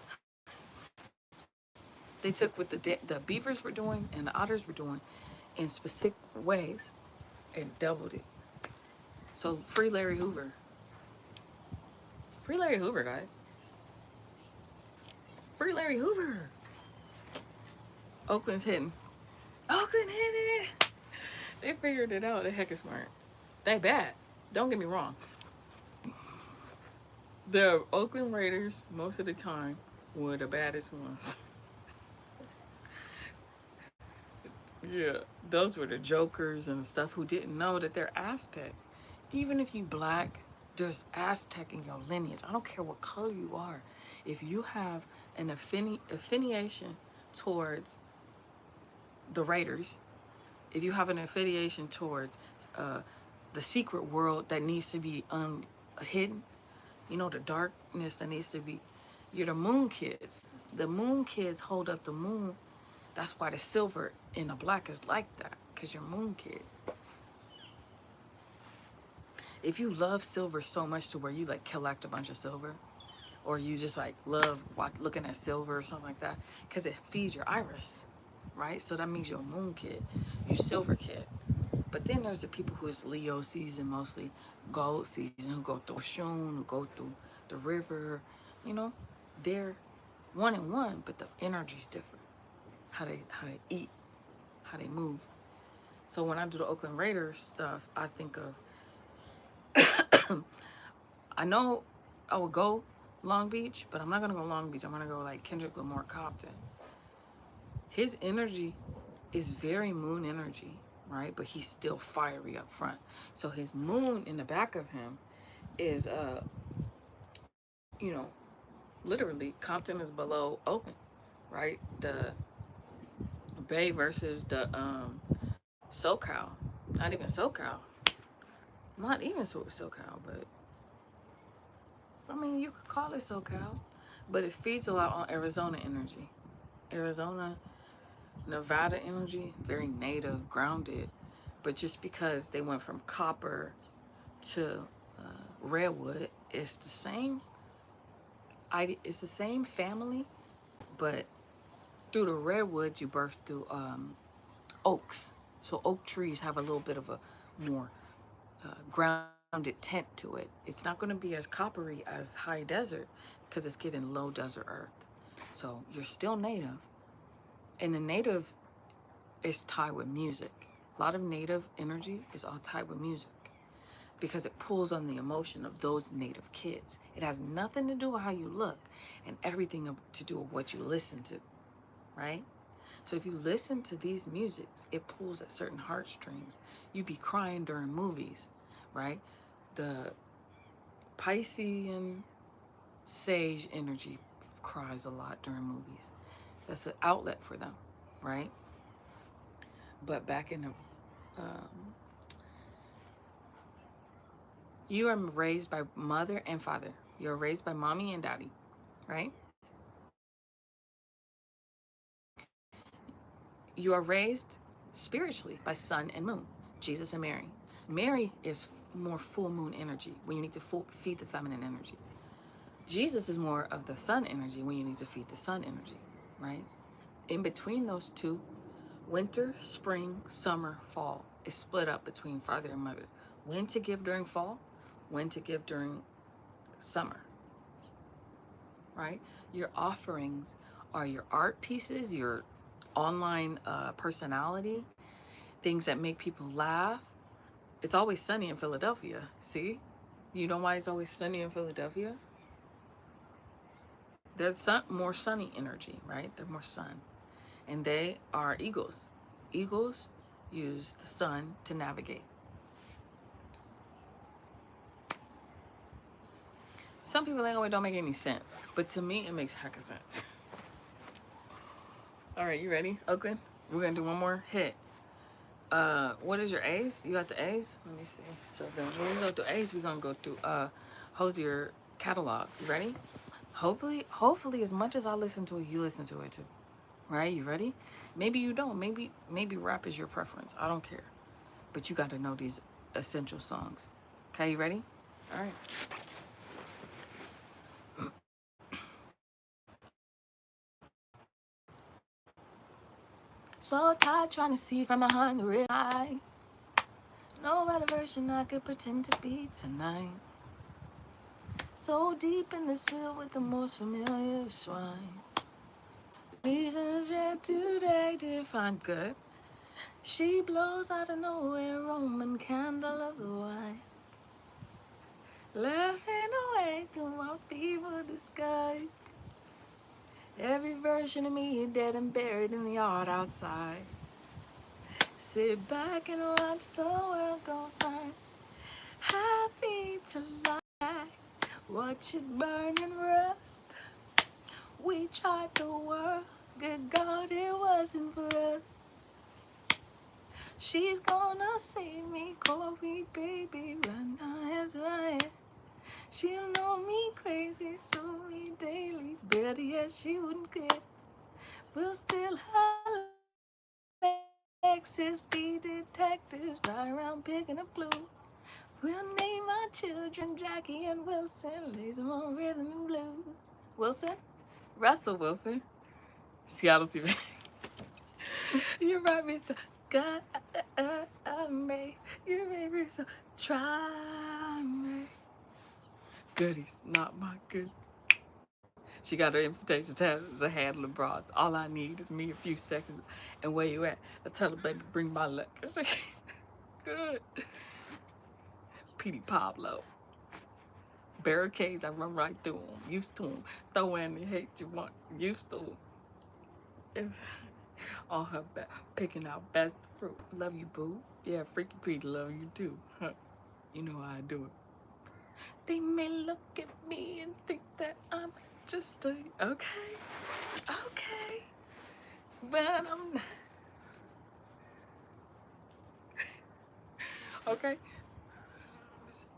They took what the beavers were doing and the otters were doing in specific ways and doubled it. So free Larry Hoover. Free Larry Hoover, guys. Free Larry Hoover. Oakland's hitting. Oakland hit it. They figured it out. They heck is smart. They bad. Don't get me wrong. The Oakland Raiders, most of the time, were the baddest ones. Yeah, those were the jokers and stuff who didn't know that they're Aztec. Even if you black, there's Aztec in your lineage. I don't care what color you are. If you have an affiliation towards the Raiders, if you have an affiliation towards the secret world that needs to be hidden, you know, the darkness that needs to be, you're the moon kids. The moon kids hold up the moon. That's why the silver and the black is like that, because you're moon kids. If you love silver so much to where you like collect a bunch of silver, or you just like love looking at silver or something like that, because it feeds your iris, right? So that means you're a moon kid, you silver kid. But then there's the people who's Leo season, mostly gold season, who go through Oshun, who go through the river, you know, they're one and one, but the energy's different. How they eat, how they move. So when I do the Oakland Raiders stuff, I think of, I know I would go Long Beach, but I'm not gonna go Long Beach. I'm gonna go like Kendrick Lamar Compton. His energy is very moon energy, right? But he's still fiery up front. So his moon in the back of him is, you know, literally Compton is below Oakland, right? The Bay versus the SoCal. Not even SoCal. Not even SoCal, but I mean, you could call it SoCal, but it feeds a lot on Arizona energy. Arizona, Nevada energy, very native, grounded, but just because they went from copper to redwood, it's the same. It's the same family, but through the redwoods you birth through oaks. So oak trees have a little bit of a more grounded tint to it. It's not going to be as coppery as high desert because it's getting low desert earth. So you're still native, and the native is tied with music. A lot of native energy is all tied with music because it pulls on the emotion of those native kids. It has nothing to do with how you look and everything to do with what you listen to, right? So if you listen to these musics, it pulls at certain heartstrings. You be crying during movies, right? The Piscean sage energy cries a lot during movies. That's an outlet for them, right? But back in the, you are raised by mother and father. You're raised by mommy and daddy, right? You are raised spiritually by sun and moon, Jesus and Mary. Mary is more full moon energy when you need to feed the feminine energy. Jesus is more of the sun energy when you need to feed the sun energy, right? In between those two, winter, spring, summer, fall is split up between father and mother. When to give during fall, when to give during summer, right? Your offerings are your art pieces, your online personality, things that make people laugh. It's always sunny in Philadelphia. See? You know why it's always sunny in Philadelphia? There's more sunny energy, right? They're more sun. And they are eagles. Eagles use the sun to navigate. Some people think, oh, it don't make any sense. But to me, it makes heck of sense. All right, you ready, Oakland? We're going to do one more hit. What is your A's? You got the A's? Let me see. So then when we go through A's, we're going to go through Hosier catalog. You ready? Hopefully as much as I listen to it, you listen to it too. Right? You ready? Maybe you don't. Maybe rap is your preference. I don't care. But you got to know these essential songs. Okay, you ready? All right. So tired trying to see from behind the red eyes. No better version I could pretend to be tonight. So deep in this field with the most familiar swine. Reasons yet today define good. She blows out of nowhere, Roman candle of the white. Laughing away through my feeble disguise. Every version of me dead and buried in the yard outside. Sit back and watch the world go by. Happy to lie, watch it burn and rust. We tried the world, good God, it wasn't for us. She's gonna save me, call me baby, right now as I am. She'll know me crazy, sue me daily, better yet she wouldn't care. We'll still have Lexus, be detectives, ride around picking up clues. We'll name our children Jackie and Wilson, lays them on rhythm and blues. Wilson? Russell Wilson. Seattle Stephen. You brought me so God, me. You made me so try me. Goodies, not my good. She got her invitation to have the handler broads. All I need is me a few seconds. And where you at? I tell her, baby, bring my luck. Good. Petey Pablo. Barricades, I run right through them. Used to them. Throw in the hate you want. Used to them. On her back, picking out best fruit. Love you, boo. Yeah, freaky Petey, love you too. Huh. You know how I do it. They may look at me and think that I'm just a okay, but I'm not. Okay.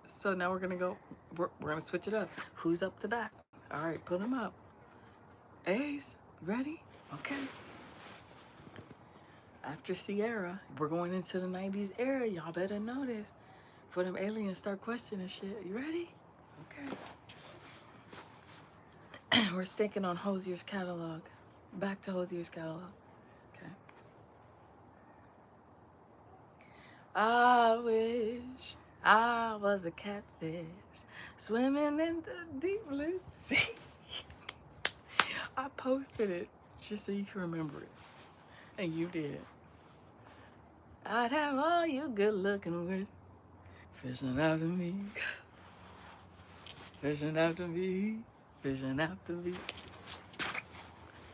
So now we're gonna go. We're gonna switch it up. Who's up to bat? All right, put them up. Ace, ready? Okay. After Sierra, we're going into the 90s era. Y'all better know this. For them aliens start questioning shit. You ready? Okay. We're sticking on Hosier's catalog. Back to Hosier's catalog. Okay. I wish I was a catfish swimming in the deep blue sea. I posted it just so you can remember it. And you did. I'd have all you good looking with fishing after me. Fishing after me. Fishing after me.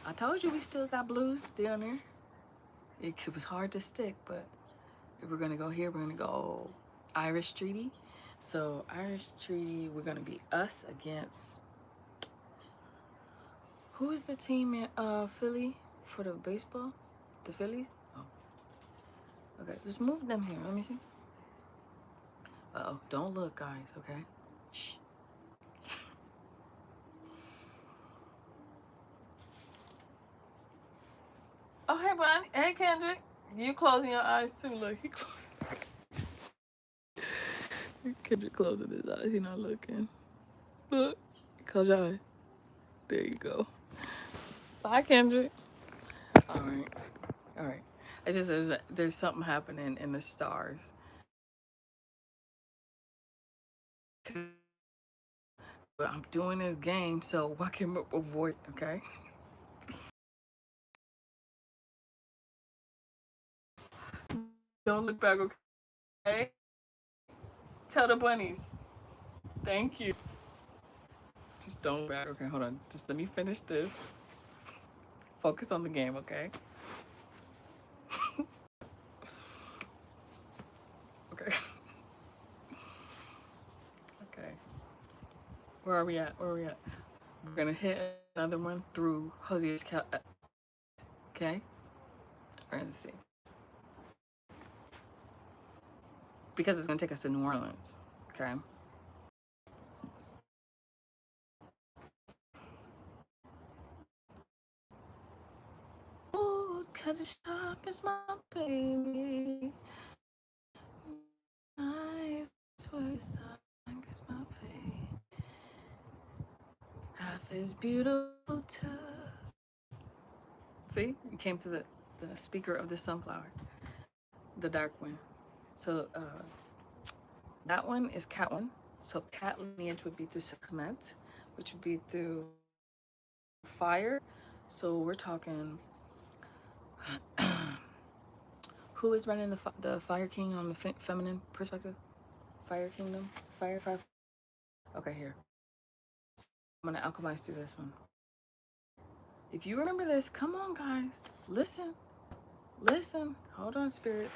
I told you we still got blues down there. It was hard to stick, but if we're gonna go here, we're gonna go Irish Treaty. So Irish Treaty, we're gonna be us against, who is the team in Philly for the baseball? The Phillies? Oh. Okay, just move them here. Let me see. Uh-oh, don't look, guys, okay? Shh. Oh, hey, Bonnie. Hey, Kendrick. You closing your eyes, too. Look, he closing. Kendrick closing his eyes. He not looking. Look. Close your eye. There you go. Bye, Kendrick. All right. All right. It's just there's something happening in the stars. But I'm doing this game, so what can avoid, okay? Don't look back, okay? Tell the bunnies. Thank you. Just don't look back. Okay, hold on. Just let me finish this. Focus on the game, okay? Okay. Okay. Where are we at? Where are we at? We're gonna hit another one through Hosier's okay? We're gonna see. Because it's gonna take us to New Orleans, okay? Oh, cut it sharp as my baby. Eyes were song as my baby. Half is beautiful too. See, you came to the speaker of the sunflower, the dark one. So that one is cat one. So cat lineage would be through Sekhmet, which would be through fire. So we're talking. Who is running the Fire King on the feminine perspective? Fire Kingdom? Fire. Okay, here. I'm gonna alchemize through this one. If you remember this, come on, guys. Listen. Listen. Hold on, Spirit.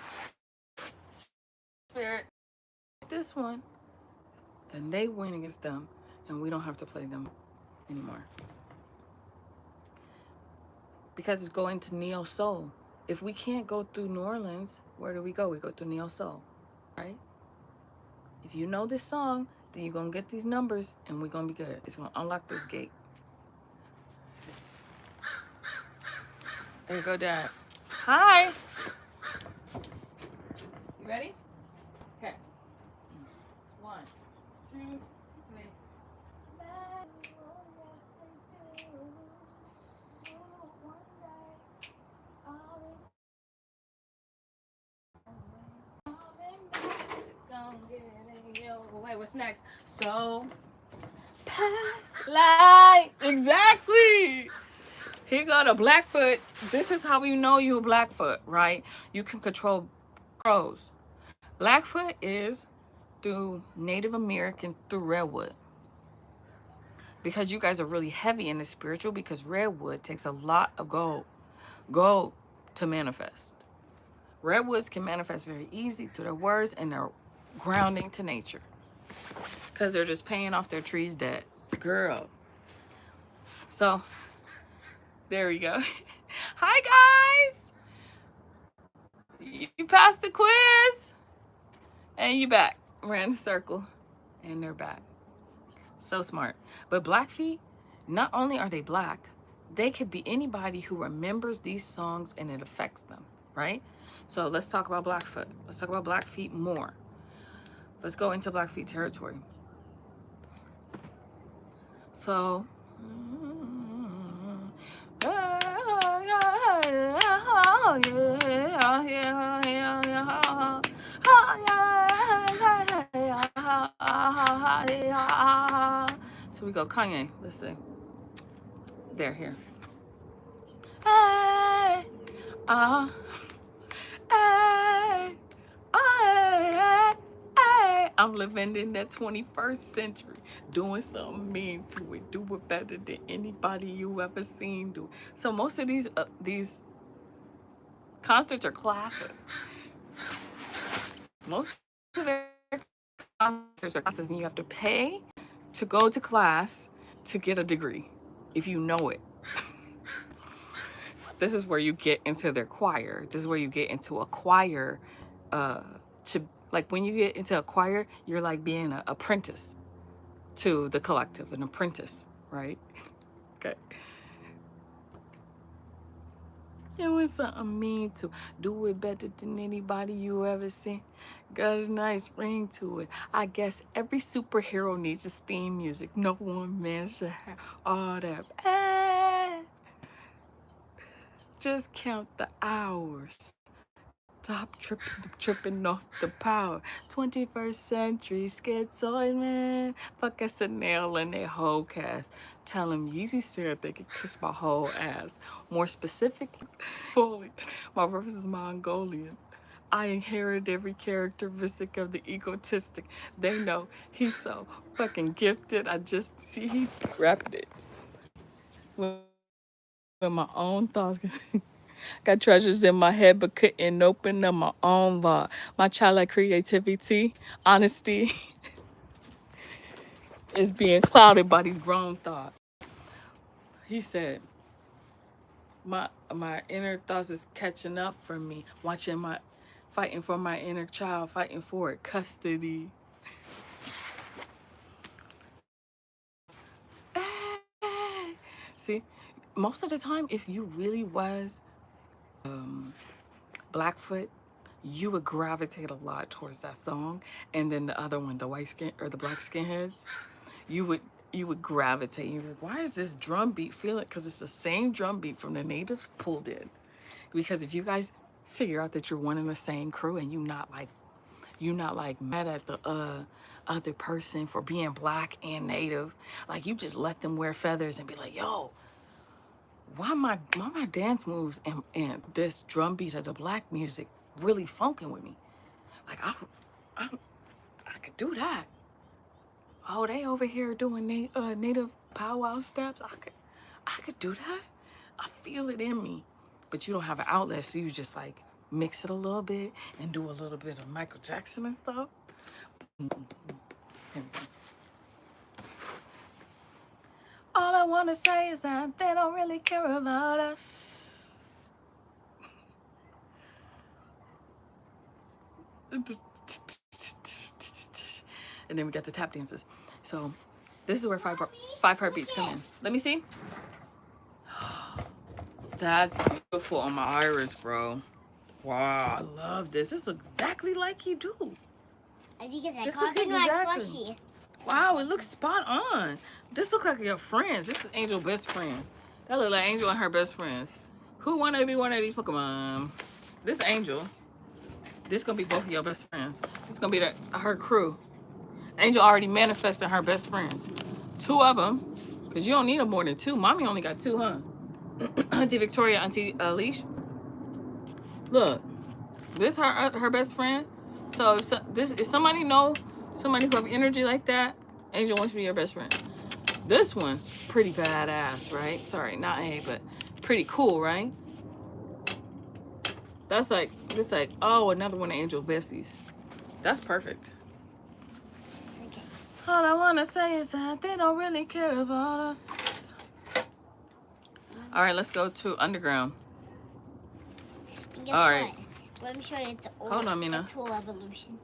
Spirit. This one. And they win against them. And we don't have to play them anymore. Because it's going to Neo Soul. If we can't go through New Orleans, where do we go? We go through Neo Soul. Right? If you know this song, then you're going to get these numbers and we're going to be good. It's going to unlock this gate. There you go, Dad. Hi. You ready? Okay. 1, 2, 3. Wait, what's next? So, light. Exactly. Here go the Blackfoot. This is how you know you're a Blackfoot, right? You can control crows. Blackfoot is through Native American, through redwood. Because you guys are really heavy in the spiritual, because redwood takes a lot of gold to manifest. Redwoods can manifest very easy through their words and their grounding to nature. because they're just paying off their trees debt. Girl. So, there we go. Hi, guys. You passed the quiz. And you back. Ran the circle. And they're back. So smart. But Blackfeet, not only are they black, they could be anybody who remembers these songs and it affects them, right? So let's talk about Blackfoot. Let's talk about Blackfeet more. Let's go into Blackfeet territory. So, so we go Kanye. Let's see. There, here. Hey, hey, hey, hey. I'm living in that 21st century, doing something mean to it, do it better than anybody you ever seen do. So most of these concerts are classes. Most of their concerts are classes, and you have to pay to go to class to get a degree, if you know it. This is where you get into their choir. This is where you get into a choir. Like when you get into a choir, you're like being an apprentice to the collective, an apprentice, right? Okay. It was something mean to do it better than anybody you ever seen. Got a nice ring to it. I guess every superhero needs his theme music. No one man should have all that. Hey, just count the hours. Stop tripping off the power. 21st century schizoid man. Fuck SNL and their whole cast. Tell them Yeezy said they could kiss my whole ass. More specifically, fully, my verse is Mongolian. I inherit every characteristic of the egotistic. They know he's so fucking gifted. I just see he rapped it with my own thoughts. Got treasures in my head, but couldn't open up my own vault. My childlike creativity, honesty, is being clouded by these grown thoughts. He said, my inner thoughts is catching up for me, fighting for my inner child, fighting for it, custody. See, most of the time, if you really was Blackfoot, you would gravitate a lot towards that song. And then the other one, the white skin or the black skinheads, you would gravitate. You're like, why is this drum beat feeling? Because it's the same drum beat from the natives pulled in. Because if you guys figure out that you're one and the same crew and you're not like mad at the other person for being black and native, like you just let them wear feathers and be like, yo, why my dance moves and this drum beat of the black music really funking with me? Like I could do that. Oh, they over here doing native powwow steps. I could do that. I feel it in me. But you don't have an outlet, so you just like mix it a little bit and do a little bit of Michael Jackson and stuff. All I want to say is that they don't really care about us. And then we got the tap dances. So this is where five heartbeats come in. Let me see. That's beautiful on my iris, bro. Wow, I love this. This looks exactly like you do. I think it's like my plushie. Wow, it looks spot on. This looks like your friends. This is Angel's best friend. That look like Angel and her best friends. Who wanna be one of these Pokemon? This Angel. This gonna be both of your best friends. This gonna be her crew. Angel already manifested her best friends. 2 of them, because you don't need them more than 2. Mommy only got 2, huh? Auntie Victoria, Auntie Leash. Look, this her best friend. So if somebody know somebody who have energy like that, Angel wants to be your best friend. This one, pretty badass, right? Sorry, not A, but pretty cool, right? That's like, this another one of Angel's besties. That's perfect. Okay. All I want to say is that they don't really care about us. All right, let's go to underground. And guess All what? right. Let me show you its old, Hold on, Mina. its whole evolution.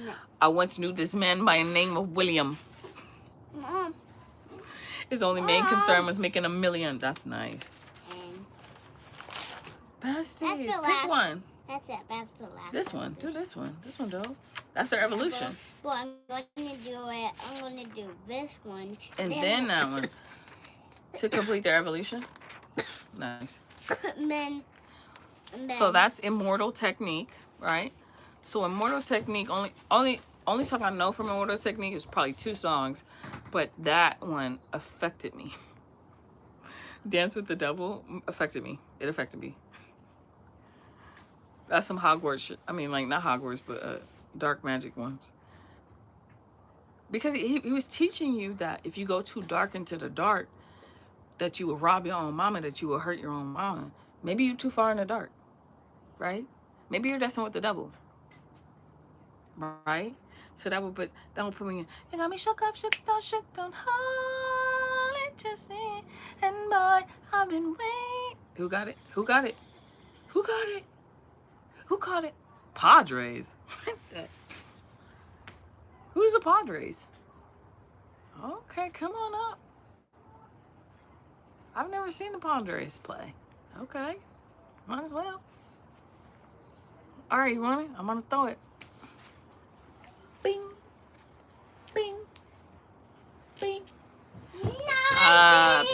No. I once knew this man by the name of William. Mom. His only main concern was making $1 million. That's nice. And Besties, the pick last. one. That's it. That's the last. This one. Do this one. This one, dope. That's their evolution. Well, I'm going to do it. I'm going to do this one. And then that one. To complete their evolution. Nice. And then, so that's Immortal Technique, right? So Immortal Technique, only song I know from Immortal Technique is probably 2 songs, but that one affected me. Dance with the Devil affected me. It affected me. That's some Hogwarts shit. I mean, like, not Hogwarts, but dark magic ones. Because he was teaching you that if you go too dark into the dark, that you will rob your own mama, that you will hurt your own mama. Maybe you're too far in the dark, right? Maybe you're dancing with the devil, right? So that would put me in. You got me shook up, shook down, hold it just in. And boy, I've been waiting. Who got it? Who got it? Who got it? Who caught it? Padres. Who's the Padres? Okay, come on up. I've never seen the Padres play. Okay, might as well. All right, you want it? I'm gonna throw it. Bing, bing, bing.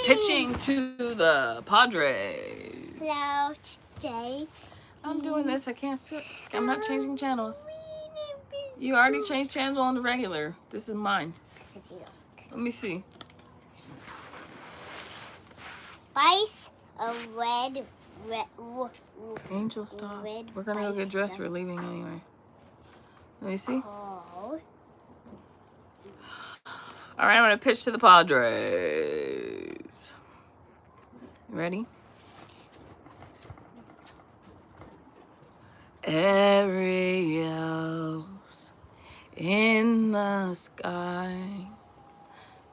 Pitching to the Padres. Hello, today. I'm doing this. I can't sit. I'm not changing channels. You already changed channels on the regular. This is mine. Let me see. Spice of red. Angel, stop. We're gonna go get dressed. We're leaving anyway. Let me see. Oh. All right, I'm gonna pitch to the Padres. You ready? Aerials in the sky.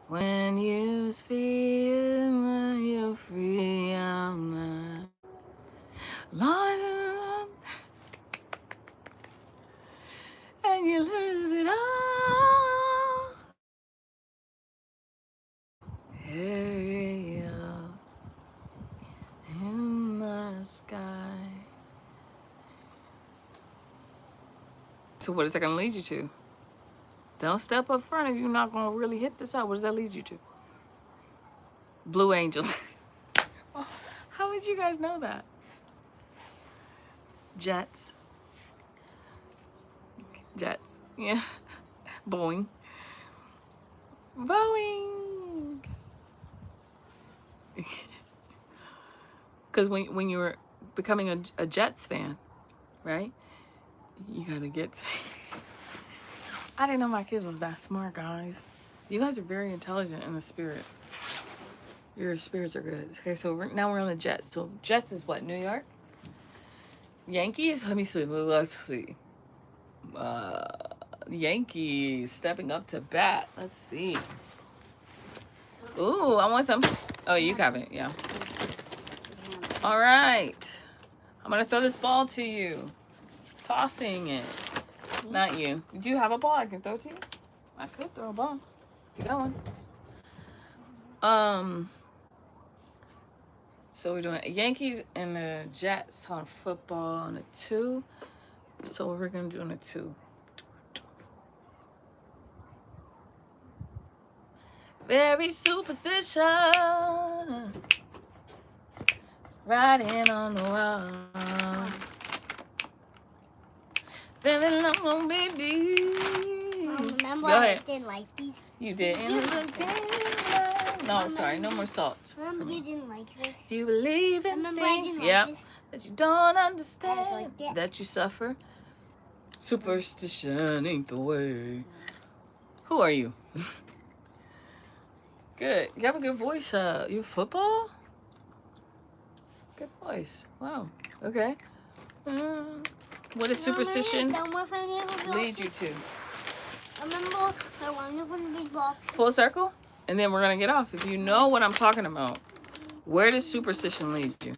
When you feel you're free, I'm not lying, and you lose it all. Aerials in the sky. So what is that gonna lead you to? Don't step up front if you're not gonna really hit this out. What does that lead you to? Blue Angels. How would you guys know that? Jets. Jets. Yeah. Boeing. Boeing. Because when you were becoming a Jets fan, right? You gotta get to... I didn't know my kids was that smart, guys. You guys are very intelligent in the spirit. Your spirits are good. Okay, so now we're on the Jets. So Jets is what, New York? Yankees? Let me see. Let's see. Yankees stepping up to bat. Let's see. Ooh, I want some. Oh, you have it. Yeah. All right. I'm going to throw this ball to you. Tossing it. Not you. Do you have a ball I can throw to you? I could throw a ball. Keep going. So we're doing Yankees and the Jets on football on a 2. So we're gonna do on a 2. Very superstition. Riding on the wall. Very long, baby. Remember I didn't like these? You didn't. No, sorry, no more salt. Remember you didn't like this? Do you believe in things? Yep. That you don't understand. That you suffer. Superstition ain't the way. Who are you? Good. You have a good voice. You football? Good voice. Wow. Okay. What does superstition lead you to? Remember, I want to put a big box. Full circle? And then we're going to get off. If you know what I'm talking about, where does superstition lead you?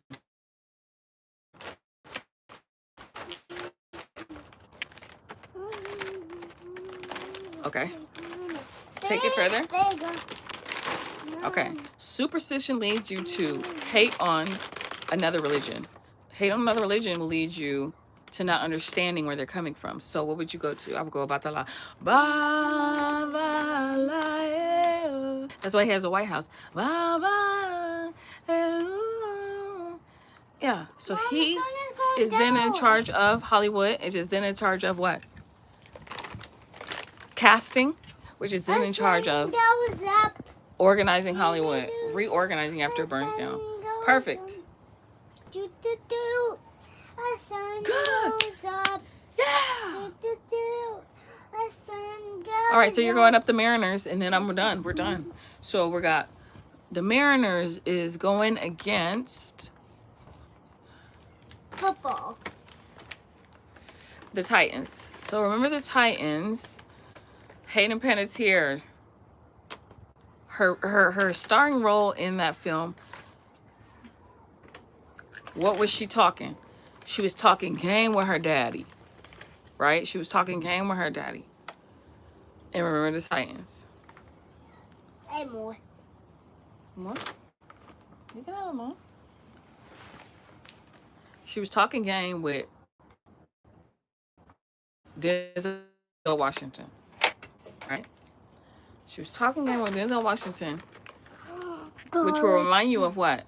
Okay. Take it further. Okay. Superstition leads you to hate on another religion. Hate on another religion will lead you to not understanding where they're coming from. So what would you go to? I would go Batala. That's why he has a White House. Yeah. So Mom, he the sun is then in down. charge of Hollywood. It is then in charge of what? Casting, which is then in charge of organizing Hollywood, reorganizing after it burns down. Perfect. The sun Good. goes up. Yeah. The sun goes All right, so you're going up the Mariners, and then I'm done. We're done. So we got the Mariners is going against football. The Titans. So remember the Titans. Hayden Panettiere. Her starring role in that film. What was she talking? She was talking game with her daddy. Right? She was talking game with her daddy. And remember the Titans. Hey, more. More? You can have more. She was talking game with Denzel Washington. Right? She was talking game with Denzel Washington. Which will remind you of what?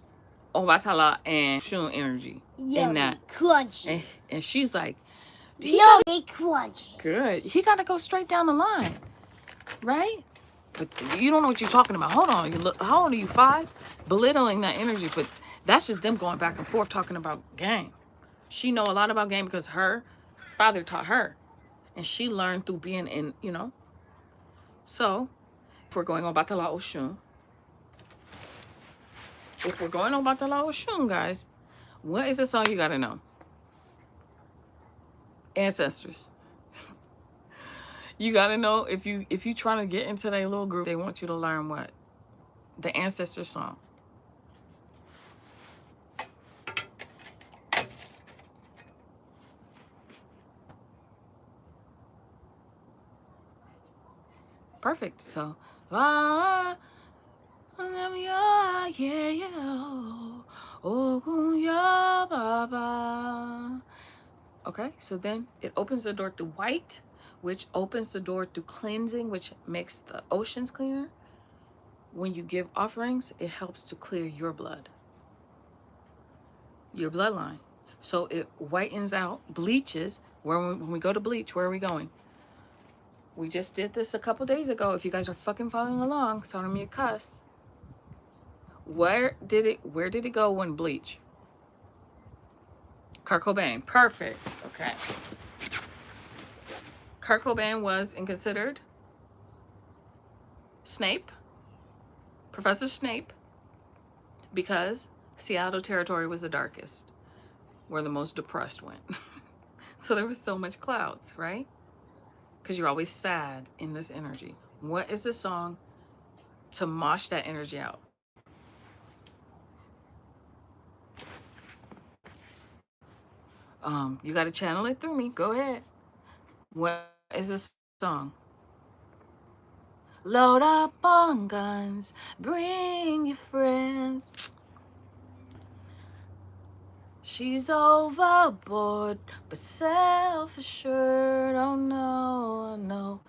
Obatala and Shun energy. Yummy, in that. Crunchy. And she's like, Yummy, crunchy. Good. He got to go straight down the line. Right? But you don't know what you're talking about. Hold on. You look. How old are you? 5? Belittling that energy. But that's just them going back and forth talking about game. She know a lot about game because her father taught her. And she learned through being in, you know. So, if we're going on Batala Oshun. If we're going on Batala Oshun, guys, what is the song you got to know? Ancestors. You got to know, if you trying to get into their little group, they want you to learn what? The ancestor song. Perfect. So, okay, so then it opens the door through white, which opens the door through cleansing, which makes the oceans cleaner. When you give offerings, it helps to clear your blood, your bloodline. So it whitens out, bleaches. When we go to bleach, where are we going? We just did this a couple days ago. If you guys are fucking following along, sounding me a cuss. Where did it go when bleach? Kurt Cobain. Perfect. Okay. Kurt Cobain was considered Snape, Professor Snape, because Seattle territory was the darkest, where the most depressed went. So there was so much clouds, right? Because you're always sad in this energy. What is the song to mosh that energy out? You got to channel it through me. Go ahead. What is this song? Load up on guns, bring your friends. She's overboard, but self-assured. Oh no, no.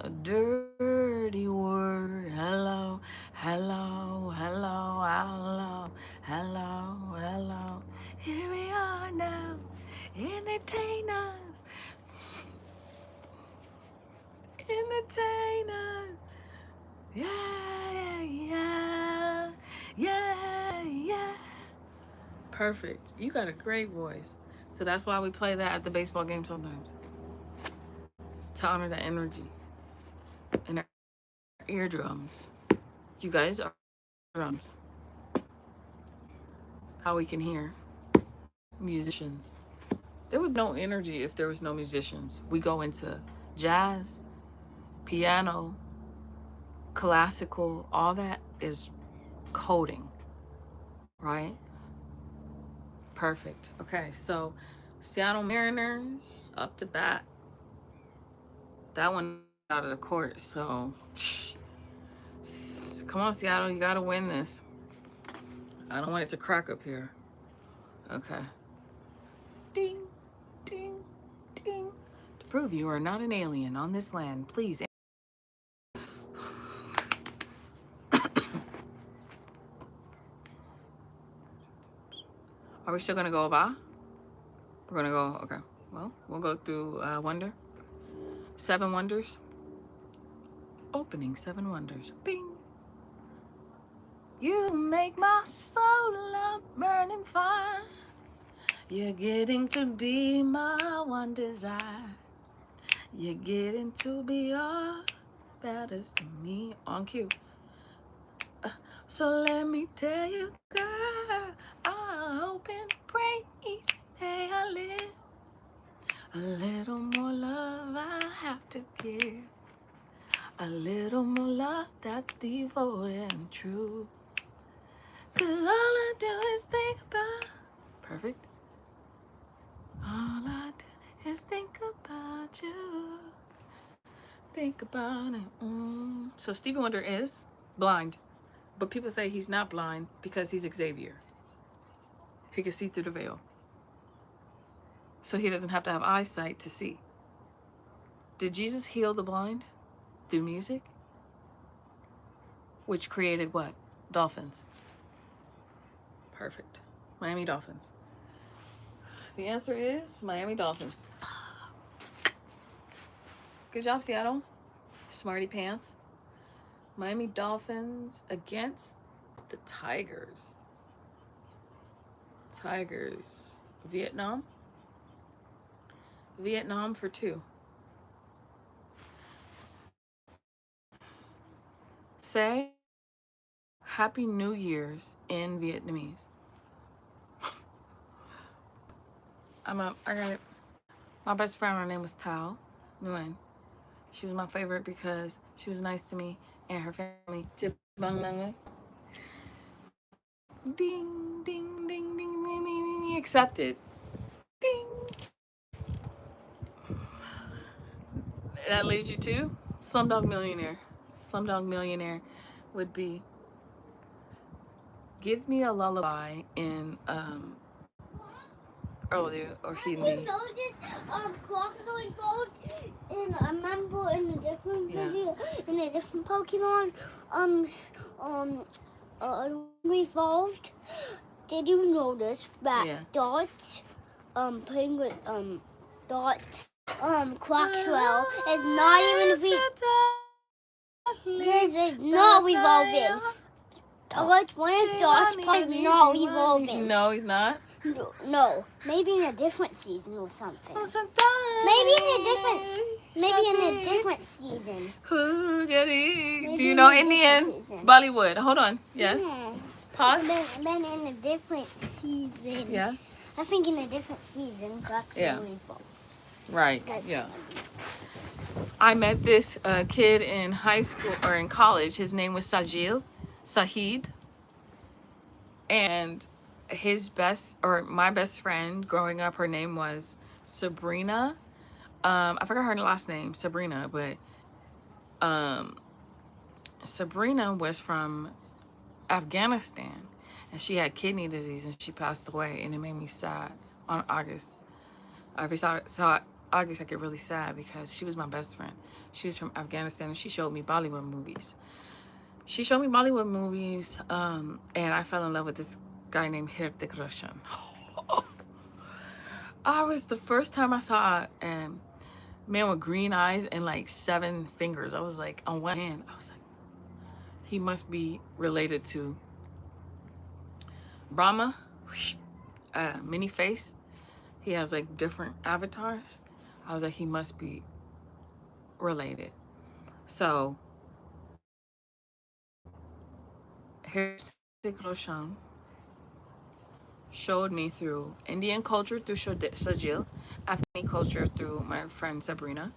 A dirty word. Hello, hello, hello, hello, hello, hello. Here we are now. Entertain us. Entertain us. Yeah, yeah, yeah, yeah. Perfect. You got a great voice. So that's why we play that at the baseball game sometimes. To honor that energy. And our eardrums. You guys are drums. How we can hear. Musicians. There would be no energy if there was no musicians. We go into Jazz, piano, classical, all that is coding, right? Perfect. Okay, so Seattle Mariners up to bat. That one out of the court, so come on, Seattle, you gotta win this. I don't want it to crack up here. Okay. Ding, ding, ding. To prove you are not an alien on this land, please. Are we still gonna go about? We're gonna go, okay. Well, we'll go through Wonder. 7 Wonders. Opening 7 Wonders. Bing. You make my soul a burning fire. You're getting to be my one desire. You're getting to be all that is to me. On cue. So let me tell you, girl, I hope and pray each day I live. A little more love I have to give. A little more love that's devoted and true. Cause all I do is think about. Perfect. All I do is think about you. Think about it. So Stevie Wonder is blind. But people say he's not blind because he's Xavier. He can see through the veil. So he doesn't have to have eyesight to see. Did Jesus heal the blind through music? Which created what? Dolphins. Perfect. Miami Dolphins. The answer is Miami Dolphins. Good job, Seattle. Smarty pants. Miami Dolphins against the Tigers. Tigers. Vietnam. Vietnam for 2. Say Happy New Year's in Vietnamese. I got it. My best friend, her name was Thao Nguyen. She was my favorite because she was nice to me and her family. Ding, ding, ding, ding, ding, ding, accepted. Ding. That leads you to Slumdog Millionaire. Slumdog Millionaire would be give me a lullaby in Urdu or Hindi. You know this crocodile evolved in I remember in a different video in a different Pokemon evolved. Did you notice that Dots playing with Dots Quaxwell is not even is not evolving. Dots one of Dots is not evolving. No, he's not. No, maybe in a different season or something. Maybe in a different season. Do you know Indian Bollywood? Hold on. Yes. Yeah. Pause. Then in a different season. Yeah. I think in a different season. Yeah. Right. Yeah. I met this kid in high school or in college. His name was Sahid. And my best friend growing up, her name was Sabrina. I forgot her last name, Sabrina, but Sabrina was from Afghanistan and she had kidney disease and she passed away, and it made me sad on August. Every saw August, I get really sad because she was my best friend. She was from Afghanistan and she showed me Bollywood movies. And I fell in love with this guy named Hrithik Roshan. The first time I saw a man with green eyes and like 7 fingers, I was like, on one hand, I was like, he must be related to Brahma, mini face. He has like different avatars. I was like, he must be related. So Hrithik Roshan showed me through Indian culture through Sajil, Afghani culture through my friend Sabrina,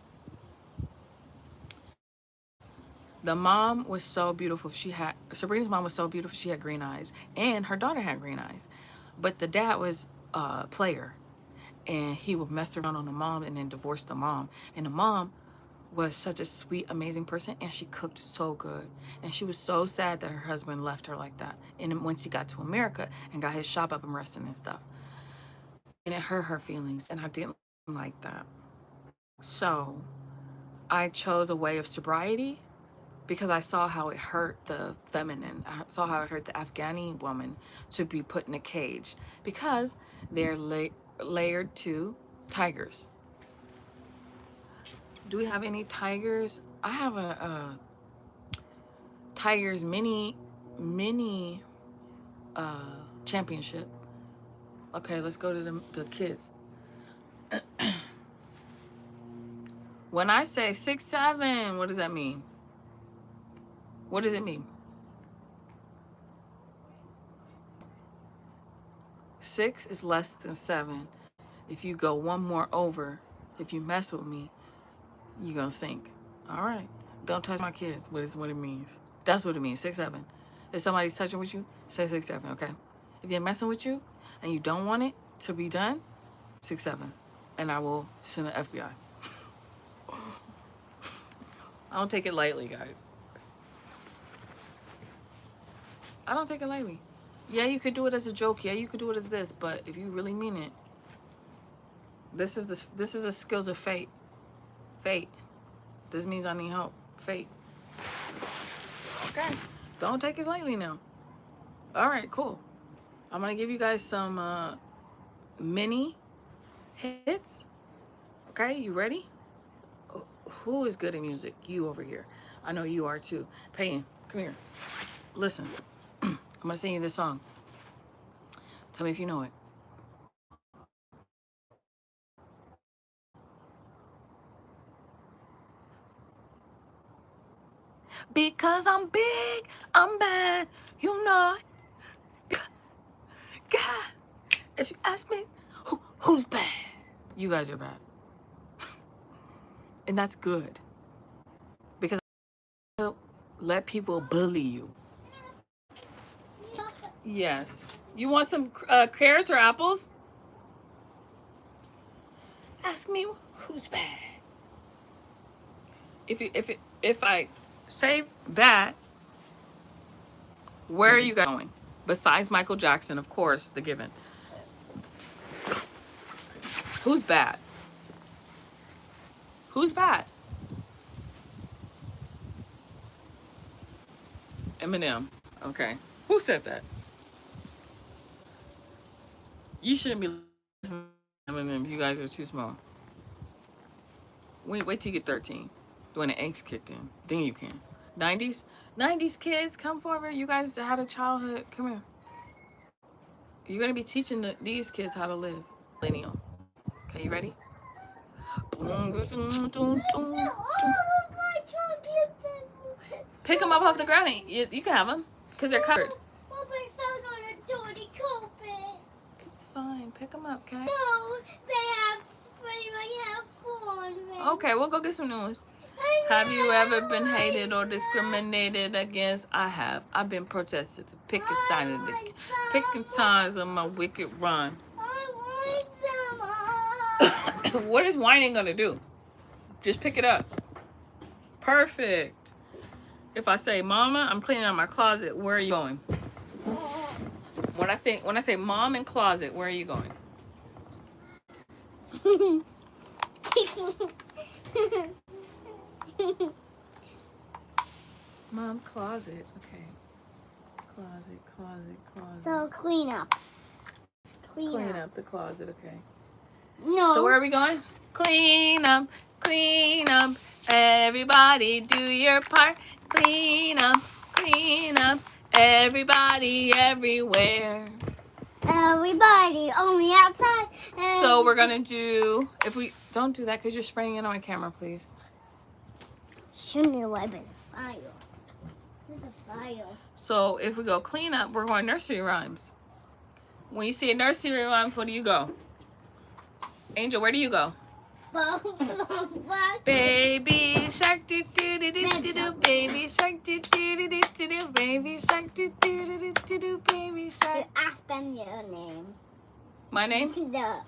The mom was so beautiful. Sabrina's mom was so beautiful. She had green eyes, and her daughter had green eyes. But the dad was a player, and he would mess around on the mom and then divorce the mom. And the mom was such a sweet, amazing person, and she cooked so good. And she was so sad that her husband left her like that. And then when she got to America and got his shop up and resting and stuff, and it hurt her feelings, and I didn't like that. So I chose a way of sobriety because I saw how it hurt the feminine. I saw how it hurt the Afghani woman to be put in a cage because they're layered to tigers. Do we have any tigers? I have a tigers mini championship. Okay, let's go to the kids. When I say 6'7", what does that mean? What does it mean? 6 is less than 7. If you go one more over, if you mess with me, you're gonna sink. All right. Don't touch my kids. What it means. That's what it means. 6'7". If somebody's touching with you, say 6'7", okay? If you're messing with you and you don't want it to be done, 6'7", and I will send the FBI. I don't take it lightly, guys. I don't take it lightly. Yeah, you could do it as a joke. Yeah, you could do it as this, but if you really mean it, this is the skills of fate. Fate. This means I need help. Fate. Okay. Don't take it lightly now. All right, cool. I'm gonna give you guys some mini hits. Okay, you ready? Who is good at music? You over here. I know you are too. Peyton, come here. Listen. I'm gonna sing you this song. Tell me if you know it. Because I'm big, I'm bad, you know it. God, if you ask me, who's bad? You guys are bad. And that's good. Because let people bully you. Yes. You want some carrots or apples? Ask me who's bad. If I say that, where are you going? Besides Michael Jackson, of course, the given. Who's bad? Who's bad? Eminem. Okay. Who said that? You shouldn't be listening to Eminem. You guys are too small. Wait till you get 13. When the angst kicked in. Then you can. 90s? 90s kids, come forward. You guys had a childhood. Come here. You're going to be teaching these kids how to live. Millennial. Okay, you ready? Pick them up off the ground. You can have them. Because they're covered. It's fine. Pick them up, okay? No, they have fun. Okay, we'll go get some new ones. Have you ever been hated or discriminated against? I have. I've been protested. Picking signs of my wicked run. What is whining gonna do? Just pick it up. Perfect. If I say, Mama, I'm cleaning out my closet, where are you going? When I say mom and closet, where are you going? Mom, closet. Okay. Closet. So clean up. Clean up the closet, okay. No. So where are we going? Clean up. Everybody do your part. Clean up. Everybody, everywhere. Everybody, only outside. So we're gonna do, if we, don't do that because you're spraying it on my camera, please. Shouldn't have weapon. Fire. There's a fire. So if we go clean up, we're going nursery rhymes. When you see a nursery rhyme, where do you go? Angel, where do you go? Baby shark do do do do do do. Baby shark do do do do do do. Baby shark do do do do do do. Baby shark. Ask them your name. My name? No.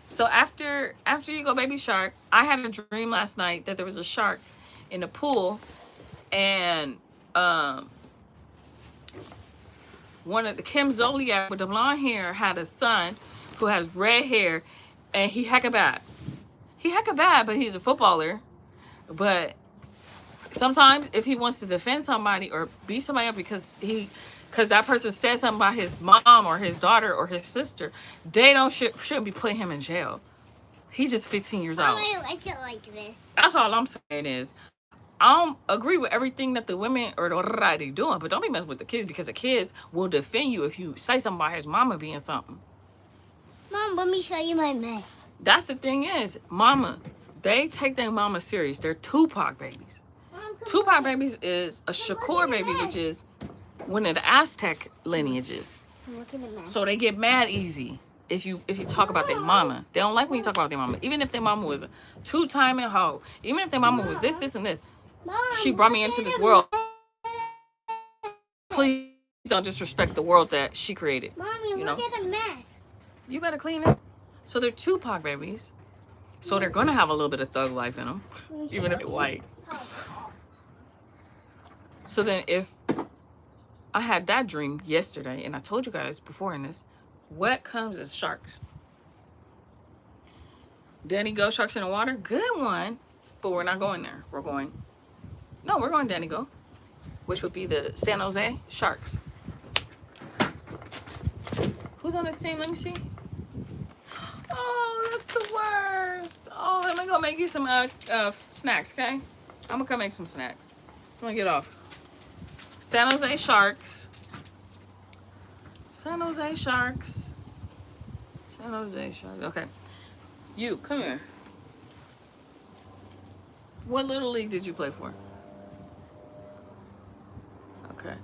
So after you go baby shark, I had a dream last night that there was a shark in the pool, and one of the Kim Zolciak with the blonde hair had a son who has red hair, and he hecka bad. He hecka bad, but he's a footballer. But sometimes if he wants to defend somebody or beat somebody up because that person said something about his mom or his daughter or his sister, they shouldn't be putting him in jail. He's just 15 years old. I like it like this. That's all I'm saying is, I don't agree with everything that the women or the they doing, but don't be messing with the kids, because the kids will defend you if you say something about his mama being something. Mom, let me show you my mess. That's the thing is, mama, they take their mama serious. They're Tupac babies. Mom, Tupac babies is a Shakur baby, which is one of the Aztec lineages. Look at the mess. So they get mad easy if you talk about their mama. They don't like when you talk about their mama. Even if their mama was a two-timing hoe. Even if their mama was this, and this. Mom, She brought me into this world. Please don't disrespect the world that she created. Mommy, look at the mess. You better clean it. So they're Tupac babies. So they're going to have a little bit of thug life in them. Even if they're white. So then if I had that dream yesterday, and I told you guys before in this, what comes as sharks? Danny Go Sharks in the Water? Good one. But we're not going there. We're going Danny Go, which would be the San Jose Sharks. Who's on this team? Let me see. Oh, that's the worst. Oh, let me go make you some snacks, okay? I'm gonna come make some snacks. I'm gonna get off. San Jose Sharks. San Jose Sharks. San Jose Sharks. Okay. You, come here. What little league did you play for? Okay.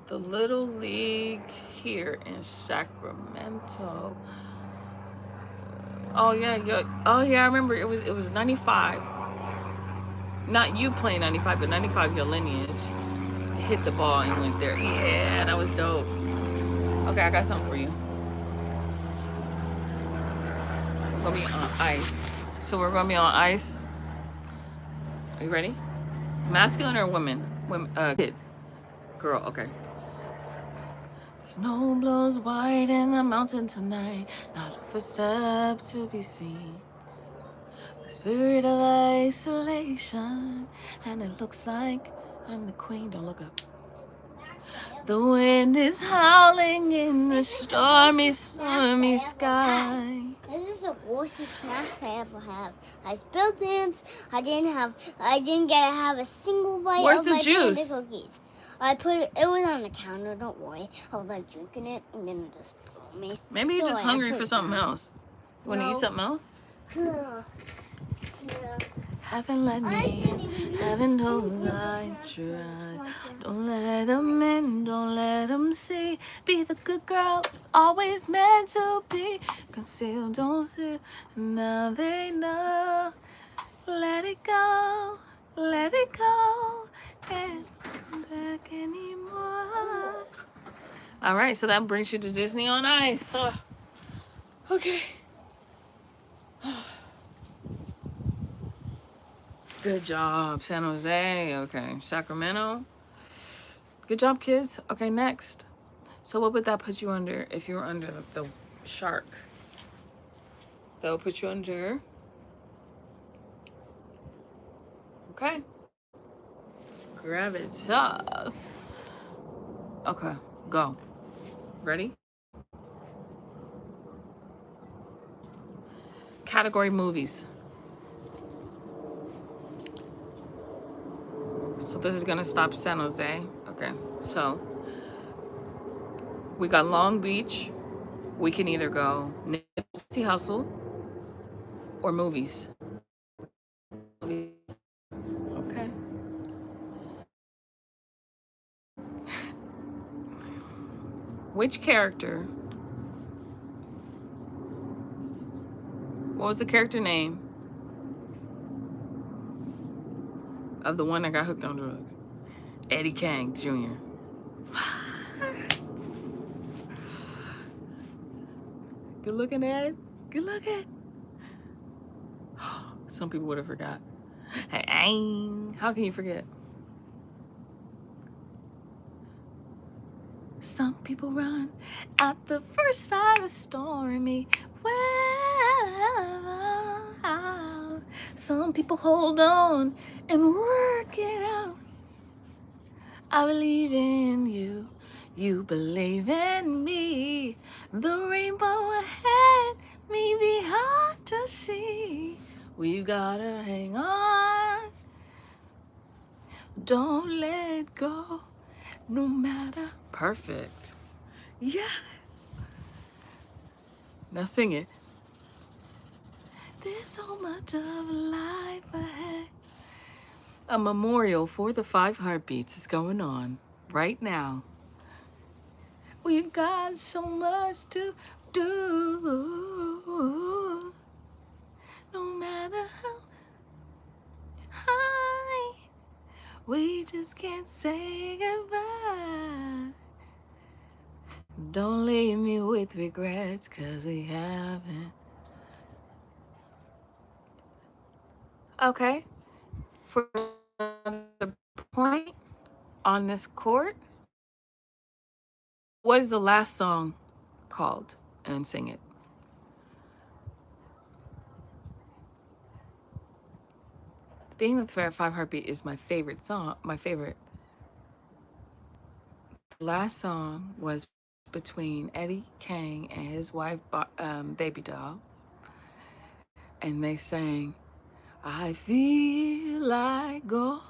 The little league here in Sacramento. Oh yeah, I remember it was 95. Not you playing 95, but 95 your lineage. Hit the ball and went there. Yeah, that was dope. Okay, I got something for you. We're gonna be on ice. So we're gonna be on ice. Are you ready? Masculine or women? Kid. Girl, okay. Snow blows white in the mountain tonight, not a footstep to be seen. The spirit of isolation, and it looks like I'm the queen. Don't look up. The wind is howling in the stormy, stormy sky. This is the worst snacks I ever have. I spilled things. I didn't get to have a single bite Where's of the my juice? Panda cookies. I put it was on the counter, don't worry. I was like drinking it and then it just blew me. Maybe you're So just I hungry put for it something down. else. You want to eat something else? Yeah. Haven't let me in, heaven knows I tried. Don't let them in, don't let them see. Be the good girl it's always meant to be. Conceal, don't see, now they know. Let it go, can't come back anymore. All right, so that brings you to Disney on Ice. Oh, okay. Good job, San Jose. Okay, Sacramento. Good job, kids. Okay, next. So what would that put you under if you were under the shark? That would put you under. Okay. Gravitas. Okay, go. Ready? Category movies. So this is gonna stop San Jose. Okay, so we got Long Beach. We can either go Nipsey Hussle or movies. Okay. Which character What was the character name of the one that got hooked on drugs? Eddie Kang Jr. Good looking, Ed. Good looking. Some people would have forgot. Hey, how can you forget? Some people run at the first sign of stormy weather. Some people hold on and work it out. I believe in you. You believe in me. The rainbow ahead may be hard to see. We've gotta hang on. Don't let go, no matter. Perfect. Yes. Now sing it. There's so much of life ahead. A memorial for the 5 heartbeats is going on right now. We've got so much to do. No matter how high, we just can't say goodbye. Don't leave me with regrets, 'cause we haven't. Okay. For the point on this court, what is the last song called? And sing it. Being with Fair 5 Heartbeat is my favorite song. My favorite. The last song was between Eddie Kang and his wife, Baby Doll. And they sang, I feel like going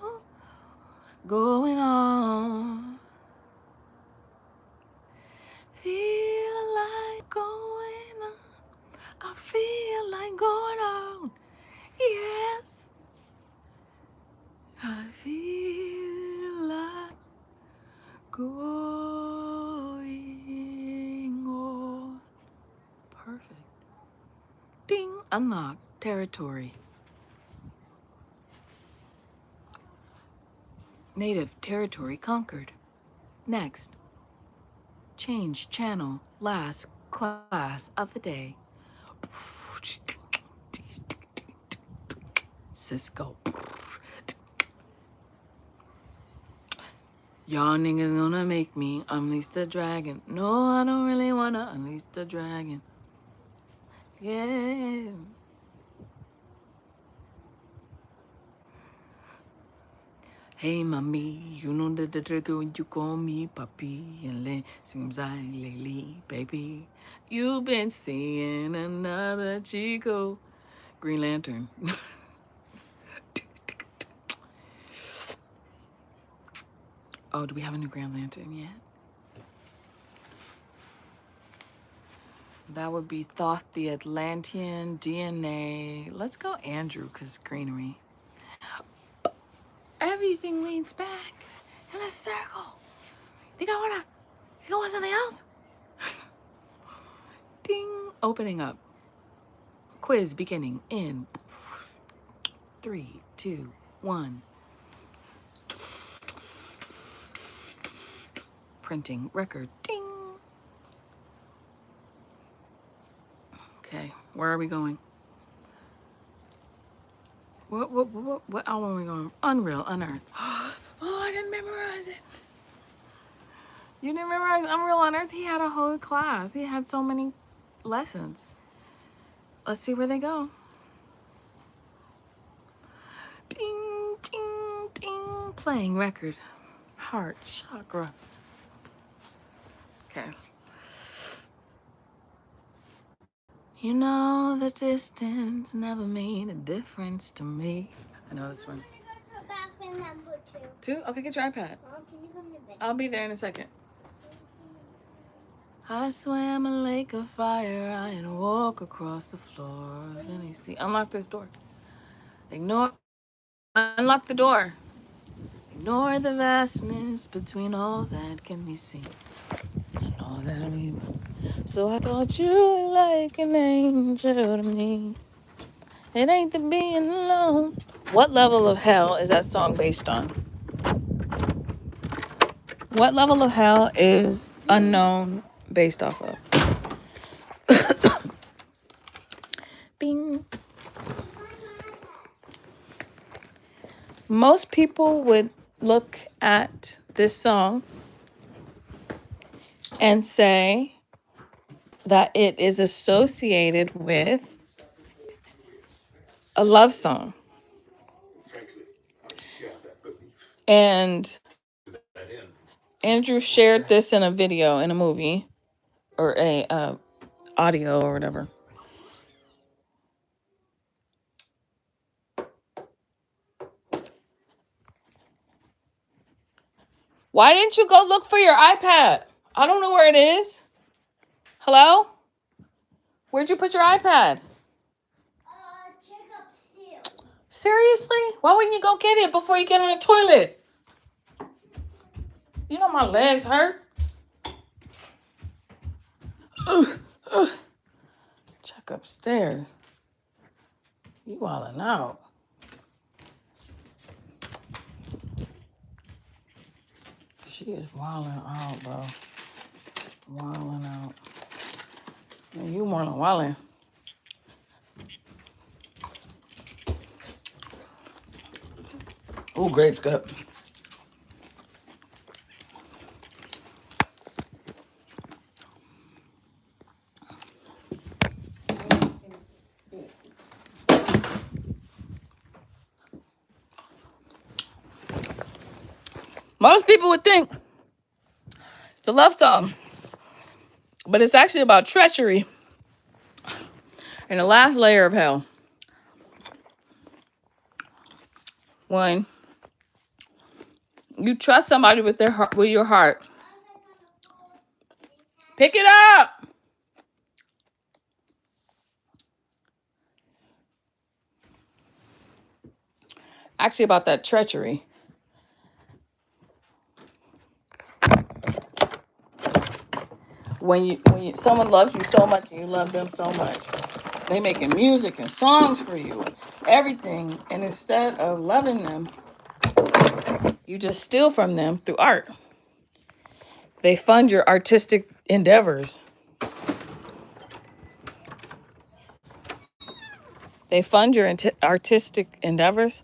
on. Feel like going on. I feel like going on. Yes. I feel like going on. Perfect. Ding. Unlock territory. Native territory conquered. Next. Change channel. Last class of the day. Cisco. Y'all niggas gonna make me unleash the dragon. No, I don't really wanna unleash the dragon. Yeah. Hey, mommy, you know the trigger when you call me papi. And it seems like lately, baby, you've been seeing another Chico. Green Lantern. Oh, do we have a new Green Lantern yet? That would be Thoth the Atlantean, DNA. Let's go Andrew, because greenery. Everything leads back in a circle. Think I want something else? Ding. Opening up. Quiz beginning in 3, 2, 1. Printing record. Ding. Okay, where are we going? What album are we going? Unreal, Unearthed. Oh, I didn't memorize it. You didn't memorize Unreal Unearthed? He had a whole class. He had so many lessons. Let's see where they go. Ding, ding, ding. Playing record. Heart chakra. Okay. You know the distance never made a difference to me. I know this one. I'm gonna go to bathroom number 2? Okay, get your iPad. I'll be there in a second. I swam a lake of fire. I had to walk across the floor of any sea. Unlock this door. Unlock the door. Ignore the vastness between all that can be seen and all that we. So I thought you were like an angel to me. It ain't the being alone. What level of hell is that song based on? What level of hell is Unknown based off of? Bing. Most people would look at this song and say that it is associated with a love song. And Andrew shared this in a video, in a movie, or a audio or whatever. Why didn't you go look for your iPad? I don't know where it is. Hello? Where'd you put your iPad? Check upstairs. Seriously? Why wouldn't you go get it before you get on the toilet? You know my legs hurt. Ugh, ugh. Check upstairs. You wildin' out. She is wildin' out, bro. Wildin' out. Man, you more than wildin'. Ooh, grapes good. Most people would think it's a love song, but it's actually about treachery and the last layer of hell. When you trust somebody with their heart, with your heart, pick it up. Actually, about that treachery. When someone loves you so much and you love them so much, they making music and songs for you and everything, and instead of loving them, you just steal from them through art. They fund your artistic endeavors. They fund your artistic endeavors.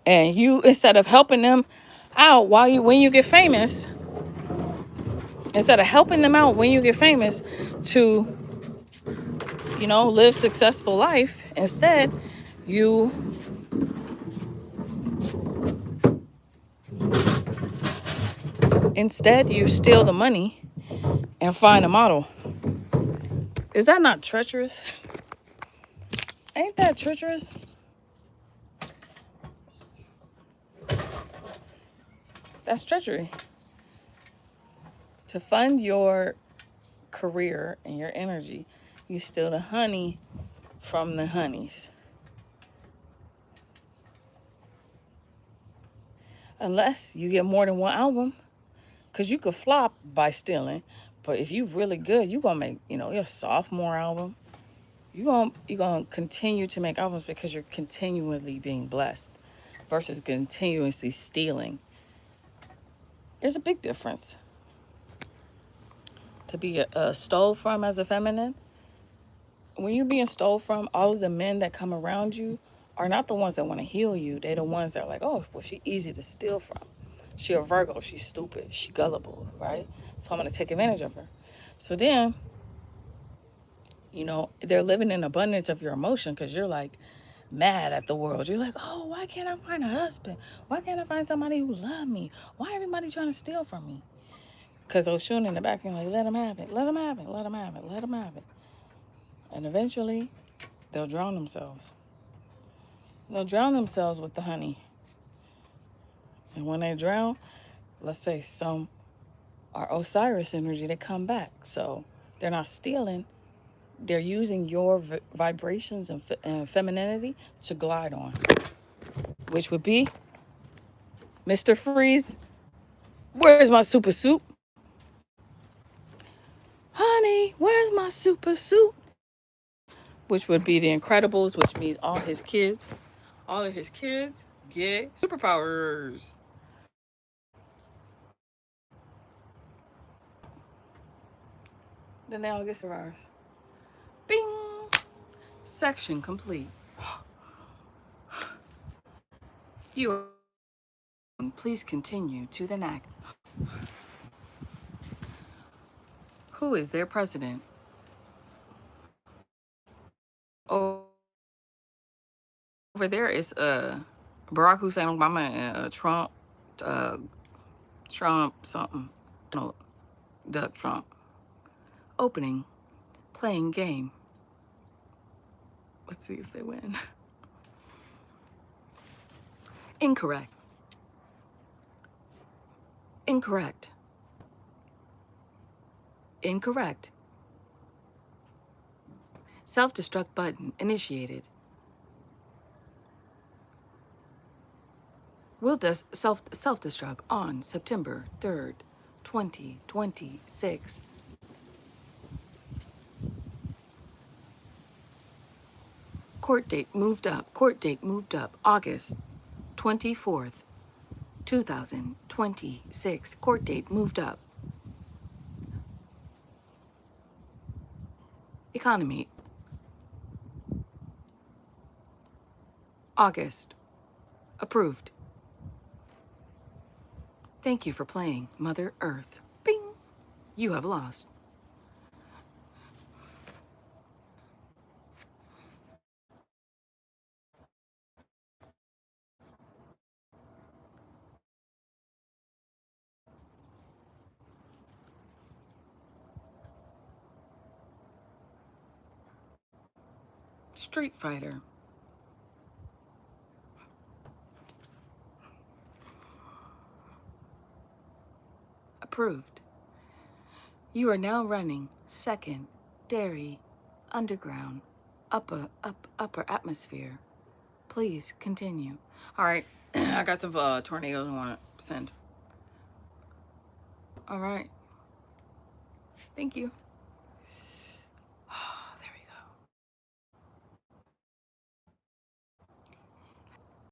And you, instead of helping them out when you get famous, instead of helping them out when you get famous to, live successful life, instead you steal the money and find a model. Is that not treacherous? Ain't that treacherous? That's treachery. To fund your career and your energy, you steal the honey from the honeys. Unless you get more than one album, because you could flop by stealing. But if you really good, you're going to make, your sophomore album. You're gonna continue to make albums because you're continually being blessed versus continuously stealing. There's a big difference. To be stole from as a feminine, when you're being stole from, all of the men that come around you are not the ones that want to heal you. They're the ones that are like, oh, well, she's easy to steal from. She a Virgo, she's stupid, she gullible, right? So I'm going to take advantage of her. So then, they're living in abundance of your emotion because you're like mad at the world. You're like, oh, why can't I find a husband? Why can't I find somebody who loves me? Why everybody trying to steal from me? Because those shooting in the back, you're like, let them have it, let them have it, let them have it, let them have it. And eventually, they'll drown themselves. They'll drown themselves with the honey. And when they drown, let's say some are Osiris energy, they come back. So they're not stealing. They're using your vibrations and femininity to glide on. Which would be, Mr. Freeze, where's my super suit? Honey, where's my super suit? which would be the Incredibles, which means all of his kids get superpowers. Then they all get superpowers. Bing! Section complete. You please continue to the next. Who is their president? Over there is Barack Hussein Obama and Trump, Trump something, no, Duck Trump. Opening, playing game. Let's see if they win. Incorrect. Incorrect. Incorrect. Self-destruct button initiated. Will self-destruct on September 3rd, 2026. Court date moved up. Court date moved up. August 24th, 2026. Court date moved up. Economy. August. Approved. Thank you for playing Mother Earth. Bing! You have lost. Street Fighter. Approved. You are now running secondary, underground, upper atmosphere. Please continue. All right, I got some tornadoes I want to send. All right. Thank you.